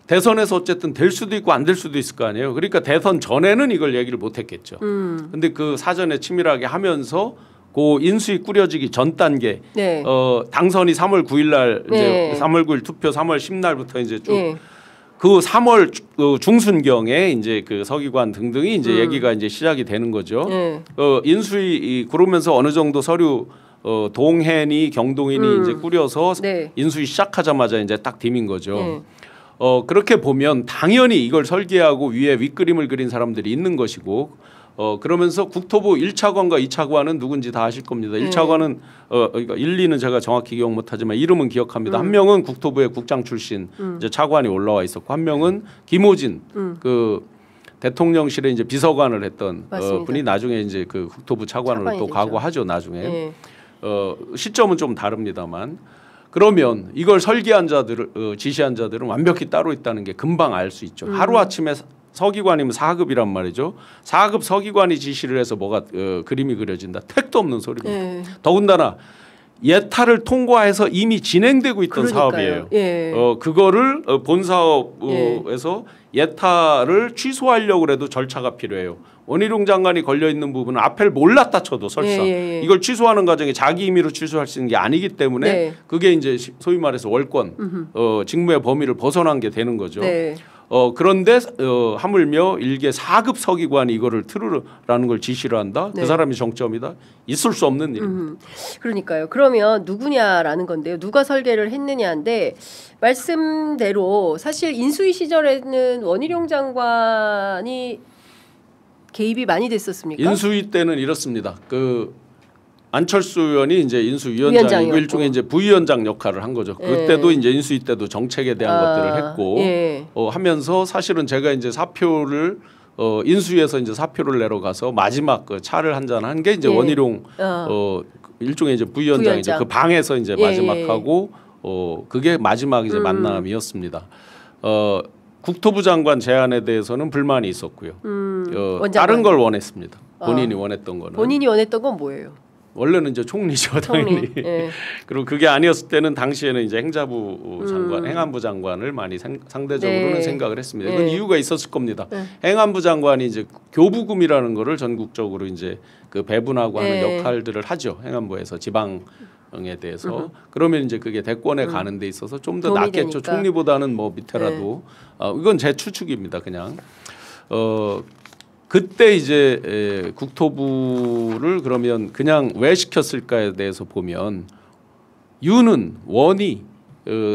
대선에서 어쨌든 될 수도 있고 안 될 수도 있을 거 아니에요. 그러니까 대선 전에는 이걸 얘기를 못 했겠죠. 근데 그 사전에 치밀하게 하면서 그 인수위 꾸려지기 전 단계 당선이 3월 9일 날 이제 3월 9일 투표 3월 10날부터 이제 쭉 그 3월 중순경에 이제 그 서기관 등등이 이제 얘기가 이제 시작이 되는 거죠. 인수위 그러면서 어느 정도 서류 동해니 경동인이 이제 꾸려서 인수위 시작하자마자 이제 딱 디민 거죠. 그렇게 보면 당연히 이걸 설계하고 위에 윗그림을 그린 사람들이 있는 것이고 그러면서 국토부 1차관과 2차관은 누군지 다 아실 겁니다. 1차관은 그러니까 1, 2는 제가 정확히 기억 못하지만 이름은 기억합니다. 한 명은 국토부의 국장 출신 이제 차관이 올라와 있었고 한 명은 김호진 그 대통령실에 이제 비서관을 했던 분이 나중에 이제 그 국토부 차관으로 또 가고 하죠 나중에. 네. 시점은 좀 다릅니다만 그러면 이걸 설계한 자들 지시한 자들은 완벽히 따로 있다는 게 금방 알 수 있죠. 하루 아침에 서기관이면 4급이란 말이죠. 4급 서기관이 지시를 해서 뭐가 그림이 그려진다. 택도 없는 소리입니다. 네. 더군다나 예타를 통과해서 이미 진행되고 있던 사업이에요. 예. 그거를 본사업에서 예타를 취소하려고 해도 절차가 필요해요. 원희룡 장관이 걸려 있는 부분은 앞을 몰랐다 쳐도 설사 이걸 취소하는 과정에 자기 임의로 취소할 수 있는 게 아니기 때문에 그게 이제 소위 말해서 월권 직무의 범위를 벗어난 게 되는 거죠. 네. 그런데 하물며 일개 4급 서기관이 이거를 틀으라는 걸 지시를 한다. 그 사람이 정점이다. 있을 수 없는 일입니다. 그러니까요. 그러면 누구냐라는 건데요. 누가 설계를 했느냐인데 말씀대로 사실 인수위 시절에는 원희룡 장관이 개입이 많이 됐었습니까? 인수위 때는 이렇습니다. 그 안철수 의원이 이제 인수위원장이고 일종의 이제 부위원장 역할을 한 거죠. 그때도 이제 인수위 때도 정책에 대한 것들을 했고 하면서 사실은 제가 이제 사표를 인수위에서 이제 사표를 내러 가서 마지막 그 차를 한 잔 한 게 이제 원희룡 일종의 이제 부위원장이죠. 그 방에서 이제 마지막 하고 그게 마지막 이제 만남이었습니다. 국토부 장관 제안에 대해서는 불만이 있었고요. 다른 걸 원했습니다. 본인이 원했던 거는. 본인이 원했던 건 뭐예요? 원래는 이제 총리죠, 당연히. 예. 그리고 그게 아니었을 때는 당시에는 이제 행자부 장관, 행안부 장관을 많이 상대적으로는 생각을 했습니다. 이건 이유가 있었을 겁니다. 행안부 장관이 이제 교부금이라는 거를 전국적으로 이제 그 배분하고 하는 역할들을 하죠. 행안부에서 지방에 대해서. 그러면 이제 그게 대권에 가는 데 있어서 좀 더 낫겠죠. 되니까. 총리보다는 뭐 밑에라도. 이건 제 추측입니다, 그냥. 그때 이제 국토부를 그러면 그냥 왜 시켰을까에 대해서 보면 유는 원이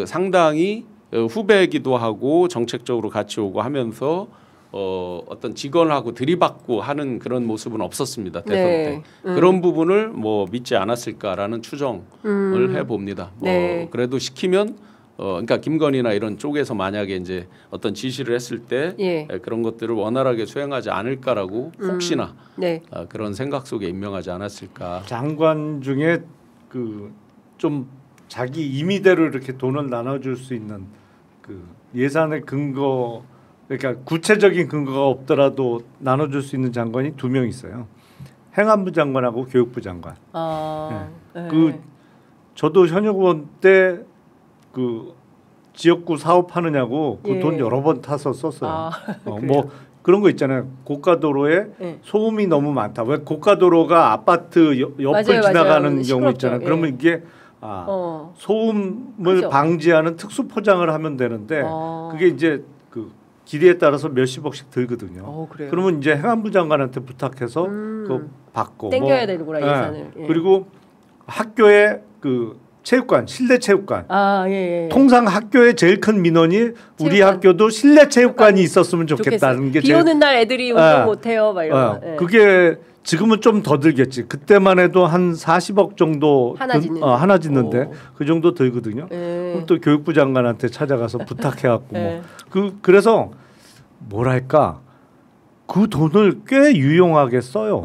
상당히 후배이기도 하고 정책적으로 같이 오고 하면서 어떤 직원하고 들이받고 하는 그런 모습은 없었습니다. 대선 때. 그런 부분을 뭐 믿지 않았을까라는 추정을 해봅니다. 그래도 시키면 그러니까 김건희나 이런 쪽에서 만약에 이제 어떤 지시를 했을 때 그런 것들을 원활하게 수행하지 않을까라고 혹시나 그런 생각 속에 임명하지 않았을까. 장관 중에 그 좀 자기 임의대로 이렇게 돈을 나눠줄 수 있는 그 예산의 근거, 그러니까 구체적인 근거가 없더라도 나눠줄 수 있는 장관이 2명 있어요. 행안부 장관하고 교육부 장관. 그 저도 현역 의원 때 그 지역구 사업하느냐고 그 돈 여러 번 타서 썼어요. 뭐 그런 거 있잖아요. 고가도로에 소음이 너무 많다. 왜 고가도로가 아파트 옆을 지나가는 경우 있잖아요. 그러면 이게 소음을 그렇죠. 방지하는 특수 포장을 하면 되는데 그게 이제 그 길이에 따라서 몇십억씩 들거든요. 그러면 이제 행안부 장관한테 부탁해서 그거 받고 땡겨야 되는구나 예산을. 그리고 학교에 그 체육관, 실내 체육관. 통상 학교의 제일 큰 민원이 우리 학교도 실내 체육관이 있었으면 좋겠다는 게 비 오는 날 애들이 운동 못 해요, 막 이런 거. 그게 지금은 좀 더 들겠지. 그때만 해도 한 40억 정도 하나 짓는데 그 정도 들거든요. 그럼 또 교육부 장관한테 찾아가서 부탁해 갖고 뭐 그래서 뭐랄까? 그 돈을 꽤 유용하게 써요.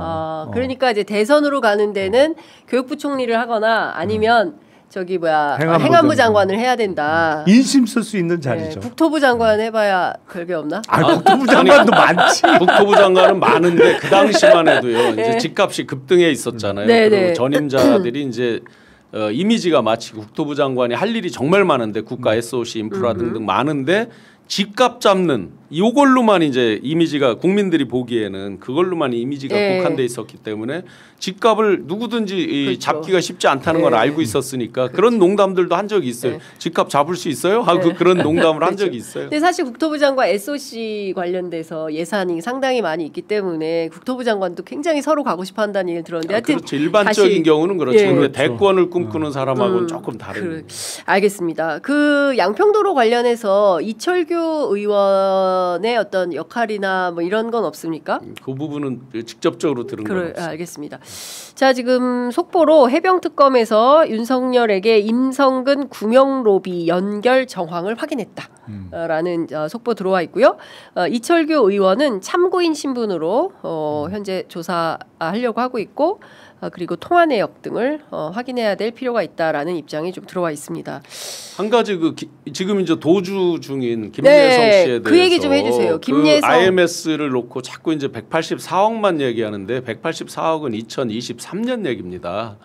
그러니까 이제 대선으로 가는 데는 교육부 총리를 하거나 아니면 저기 뭐야 행안부 장관을 해야 된다. 인심 쓸 수 있는 자리죠. 국토부 장관 해봐야 별게 없나? 국토부 장관도 많지. 국토부 장관은 많은데 그 당시만 해도요. 이제 집값이 급등해 있었잖아요. 그리고 전임자들이 이제 이미지가 마치 국토부 장관이 할 일이 정말 많은데 국가 SOC 인프라 등등 많은데 집값 잡는 이걸로만 이제 이미지가 국민들이 보기에는 그걸로만 이미지가 국한돼 있었기 때문에 집값을 누구든지 그렇죠. 잡기가 쉽지 않다는 걸 알고 있었으니까 그런 농담들도 한 적이 있어요. 집값 잡을 수 있어요? 하고 그런 농담을 한 적이 있어요. 근데 사실 국토부 장관 SOC 관련돼서 예산이 상당히 많이 있기 때문에 국토부 장관도 굉장히 서로 가고 싶어 한다는 얘기를 들었는데 하여튼 그렇죠. 일반적인 경우는 그렇죠. 근데 그렇죠. 대권을 꿈꾸는 사람하고는 조금 다른. 알겠습니다. 그 양평도로 관련해서 이철규 의원 의원의 어떤 역할이나 뭐 이런 건 없습니까? 그 부분은 직접적으로 들은 건 없습니다. 알겠습니다. 자, 지금 속보로 해병특검에서 윤석열에게 임성근 구명로비 연결 정황을 확인했다라는 속보 들어와 있고요. 이철규 의원은 참고인 신분으로 현재 조사하려고 하고 있고 그리고 통화 내역 등을 확인해야 될 필요가 있다라는 입장이 좀 들어와 있습니다. 한 가지 지금 이제 도주 중인 김예성 씨에 대해서 그 얘기 좀 해주세요. 김예성 IMS를 놓고 자꾸 이제 184억만 얘기하는데 184억은 2023년 얘기입니다.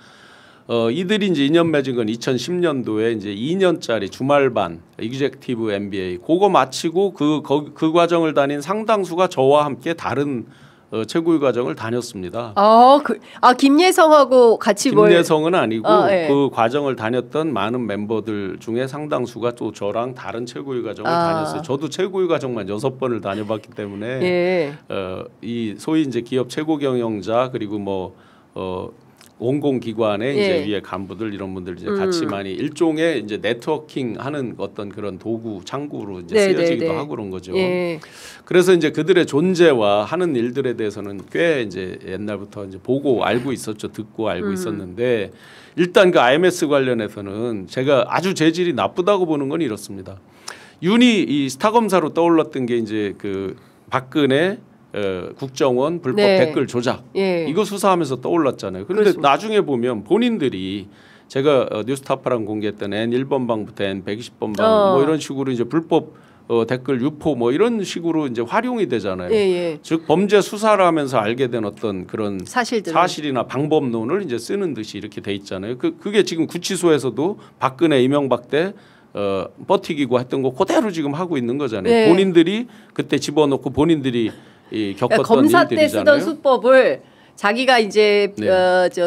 이들이 이제 인연 맺은 건 2010년도에 이제 2년짜리 주말반 이그젝티브 MBA 그거 마치고 그 과정을 다닌 상당수가 저와 함께 다른 최고위 과정을 다녔습니다. 김예성하고 같이 김예성은 아니고 그 과정을 다녔던 많은 멤버들 중에 상당수가 또 저랑 다른 최고위 과정을 다녔어요. 저도 최고위 과정만 6번을 다녀봤기 때문에 이 소위 이제 기업 최고 경영자 그리고 뭐 공공기관의 이제 위에 간부들 이런 분들 이제 같이 많이 일종의 이제 네트워킹하는 어떤 그런 도구 창구로 이제 쓰여지기도 하고 그런 거죠. 그래서 이제 그들의 존재와 하는 일들에 대해서는 꽤 이제 옛날부터 이제 보고 알고 있었죠. 듣고 알고 있었는데 일단 그 IMS 관련해서는 제가 아주 재질이 나쁘다고 보는 건 이렇습니다. 윤이 이 스타 검사로 떠올랐던 게 이제 그 박근혜 국정원 불법 댓글 조작 이거 수사하면서 떠올랐잖아요. 그런데 나중에 보면 본인들이 제가 뉴스타파랑 공개했던 N1번 방부터 N120번 방 뭐 이런 식으로 이제 불법 댓글 유포 뭐 이런 식으로 이제 활용이 되잖아요. 즉 범죄 수사를 하면서 알게 된 어떤 그런 사실이나 방법론을 이제 쓰는 듯이 이렇게 돼 있잖아요. 그게 지금 구치소에서도 박근혜 이명박 때 버티기고 했던 거 그대로 지금 하고 있는 거잖아요. 본인들이 그때 집어넣고 본인들이 겪었던 검사 일들이잖아요. 때 쓰던 수법을 자기가 이제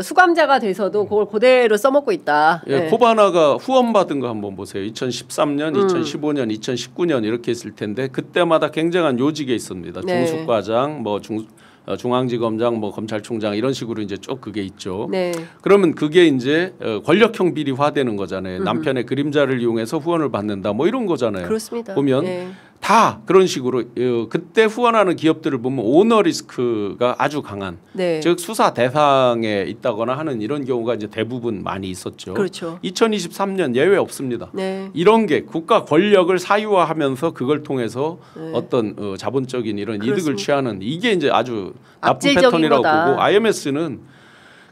수감자가 돼서도 그걸 그대로 써먹고 있다. 코바나가 후원받은 거 한번 보세요. 2013년, 2015년, 2019년 이렇게 있을 텐데 그때마다 굉장한 요직에 있습니다. 중수과장, 뭐 중앙지검장, 뭐 검찰총장 이런 식으로 이제 쭉 그게 있죠. 그러면 그게 이제 권력형 비리화되는 거잖아요. 남편의 그림자를 이용해서 후원을 받는다, 뭐 이런 거잖아요. 그렇습니다. 보면 다 그런 식으로 그때 후원하는 기업들을 보면 오너 리스크가 아주 강한, 즉 수사 대상에 있다거나 하는 이런 경우가 이제 대부분 많이 있었죠. 2023년 예외 없습니다. 이런 게 국가 권력을 사유화하면서 그걸 통해서 어떤 자본적인 이런 이득을 취하는 이게 이제 아주 나쁜 패턴이라고 보고 IMS는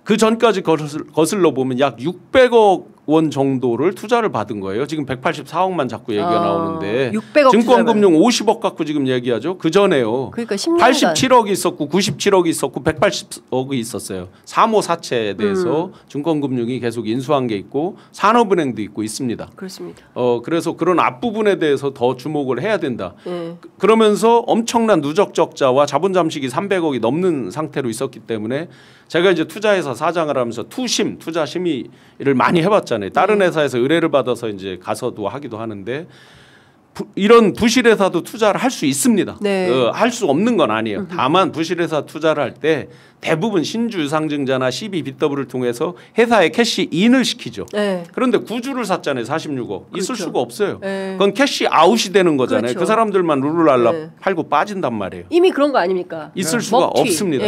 그 전까지 거슬러 보면 약 600억 원 정도를 투자를 받은 거예요. 지금 184억만 자꾸 얘기가 나오는데 증권금융 50억 갖고 지금 얘기하죠. 그 전에요. 그러니까 10년간 87억이 있었고 97억이 있었고 180억이 있었어요. 사모 사채에 대해서 증권금융이 계속 인수한 게 있고 산업은행도 있고 있습니다. 그렇습니다. 그래서 그런 앞부분에 대해서 더 주목을 해야 된다. 그러면서 엄청난 누적 적자와 자본 잠식이 300억이 넘는 상태로 있었기 때문에 제가 이제 투자회사 사장을 하면서 투자 심의를 많이 해봤잖아요. 다른 회사에서 의뢰를 받아서 이제 가서도 하기도 하는데 이런 부실회사도 투자를 할 수 있습니다. 할 수 없는 건 아니에요. 다만 부실회사 투자를 할 때 대부분 신주 유상증자나 CBBW를 통해서 회사에 캐시인을 시키죠. 그런데 구주를 샀잖아요. 46억. 있을 수가 없어요. 그건 캐시 아웃이 되는 거잖아요. 그 사람들만 룰루랄라 팔고 빠진단 말이에요. 이미 그런 거 아닙니까? 있을 수가 없습니다.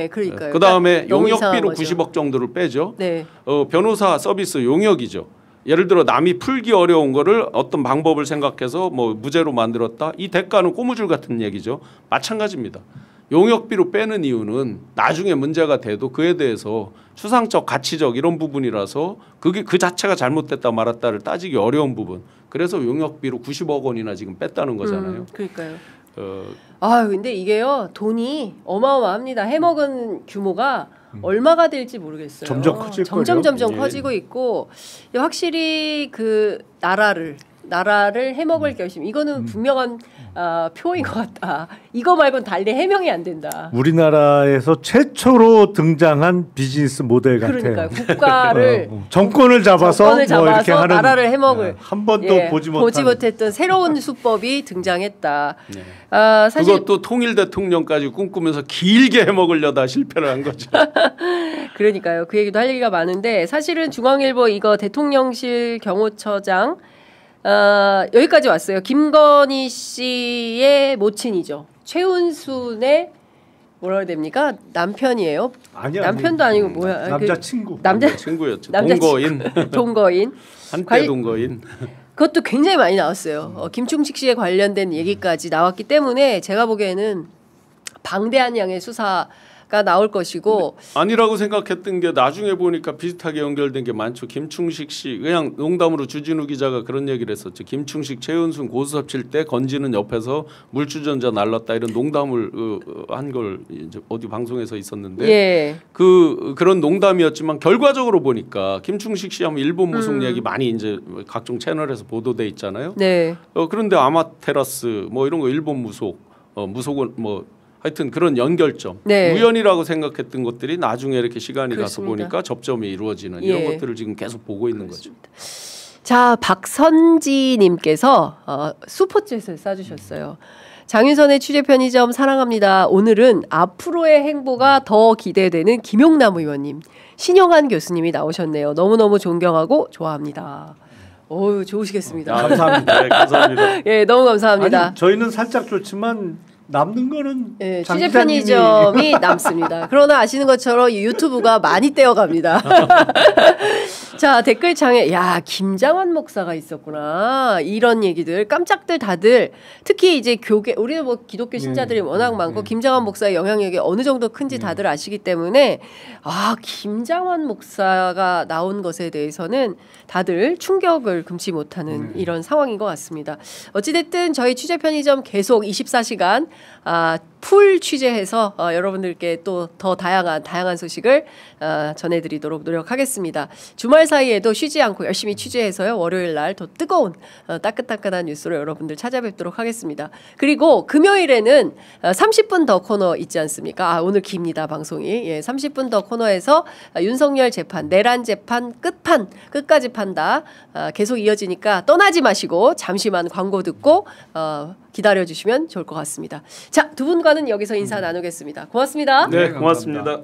그러니까요. 그다음에 용역비로 90억 정도를 빼죠. 변호사 서비스 용역이죠. 예를 들어 남이 풀기 어려운 거를 어떤 방법을 생각해서 뭐 무죄로 만들었다. 이 대가는 꼬무줄 같은 얘기죠. 마찬가지입니다. 용역비로 빼는 이유는 나중에 문제가 돼도 그에 대해서 추상적 가치적 이런 부분이라서 그게 그 자체가 잘못됐다 말았다를 따지기 어려운 부분. 그래서 용역비로 90억 원이나 지금 뺐다는 거잖아요. 그러니까요. 근데 이게요. 돈이 어마어마합니다. 해먹은 규모가 얼마가 될지 모르겠어요. 점점 커질 거죠. 점점 커지고 있고 확실히 그 나라를 해먹을 결심 이거는 분명한 표인 것 같다. 이거 말고는 달리 해명이 안 된다. 우리나라에서 최초로 등장한 비즈니스 모델 같아요. 그러니까요. 국가를 정권을 잡아서 뭐 이렇게 하는 나라를 해먹을 한 번도 보지 못했던 새로운 수법이 등장했다. 사실 그것도 통일 대통령까지 꿈꾸면서 길게 해먹으려다 실패를 한 거죠. 그러니까요. 그 얘기도 할 얘기가 많은데 사실은 중앙일보 이거 대통령실 경호처장 여기까지 왔어요. 김건희 씨의 모친이죠. 최은순의 뭐라 해야 됩니까? 남편이에요. 아니야. 남편도 아니고 뭐야? 남자친구. 친구였죠. 동거인. 동거인. 한때 동거인. 그것도 굉장히 많이 나왔어요. 김충식 씨에 관련된 얘기까지 나왔기 때문에 제가 보기에는 방대한 양의 수사가 나올 것이고 아니라고 생각했던 게 나중에 보니까 비슷하게 연결된 게 많죠. 김충식 씨 그냥 농담으로 주진우 기자가 그런 얘기를 했었죠. 김충식 최은순 고수섭 칠 때 건지는 옆에서 물주전자 날랐다 이런 농담을 한 걸 이제 어디 방송에서 있었는데 예. 그런 농담이었지만 결과적으로 보니까 김충식 씨 하면 일본 무속 얘기 많이 이제 각종 채널에서 보도돼 있잖아요. 네. 그런데 아마테라스 뭐 이런 거 일본 무속 무속은 뭐 하여튼 그런 연결점 네. 우연이라고 생각했던 것들이 나중에 이렇게 시간이 그렇습니다. 가서 보니까 접점이 이루어지는 예. 이런 것들을 지금 계속 보고 있는 거죠. 자, 박선지님께서 슈퍼챗을 쏴주셨어요. 장윤선의 취재 편의점 사랑합니다. 오늘은 앞으로의 행보가 더 기대되는 김용남 의원님, 신영한 교수님이 나오셨네요. 너무너무 존경하고 좋아합니다. 어우, 좋으시겠습니다. 감사합니다. 네, 감사합니다. 예, 너무 감사합니다. 아니, 저희는 살짝 좋지만 남는 거는 예, 장 취재 기자님이 편의점이 남습니다. 그러나 아시는 것처럼 이 유튜브가 많이 떼어갑니다. 자, 댓글창에 야, 김장환 목사가 있었구나. 이런 얘기들 깜짝들 다들 특히 이제 교계 우리는 뭐 기독교 신자들이 워낙 많고 김장환 목사의 영향력이 어느 정도 큰지 다들 아시기 때문에 아, 김장환 목사가 나온 것에 대해서는 다들 충격을 금치 못하는 이런 상황인 것 같습니다. 어찌됐든 저희 취재 편의점 계속 24시간 풀 취재해서 여러분들께 또 더 다양한 소식을 전해드리도록 노력하겠습니다. 주말 사이에도 쉬지 않고 열심히 취재해서요. 월요일 날 더 뜨거운 따끈따끈한 뉴스로 여러분들 찾아뵙도록 하겠습니다. 그리고 금요일에는 30분 더 코너 있지 않습니까? 오늘 깁니다 방송이. 예, 30분 더 코너에서 윤석열 재판, 내란 재판 끝까지 판다. 계속 이어지니까 떠나지 마시고 잠시만 광고 듣고 기다려주시면 좋을 것 같습니다. 자, 두 분과는 여기서 인사 나누겠습니다. 고맙습니다. 네, 고맙습니다.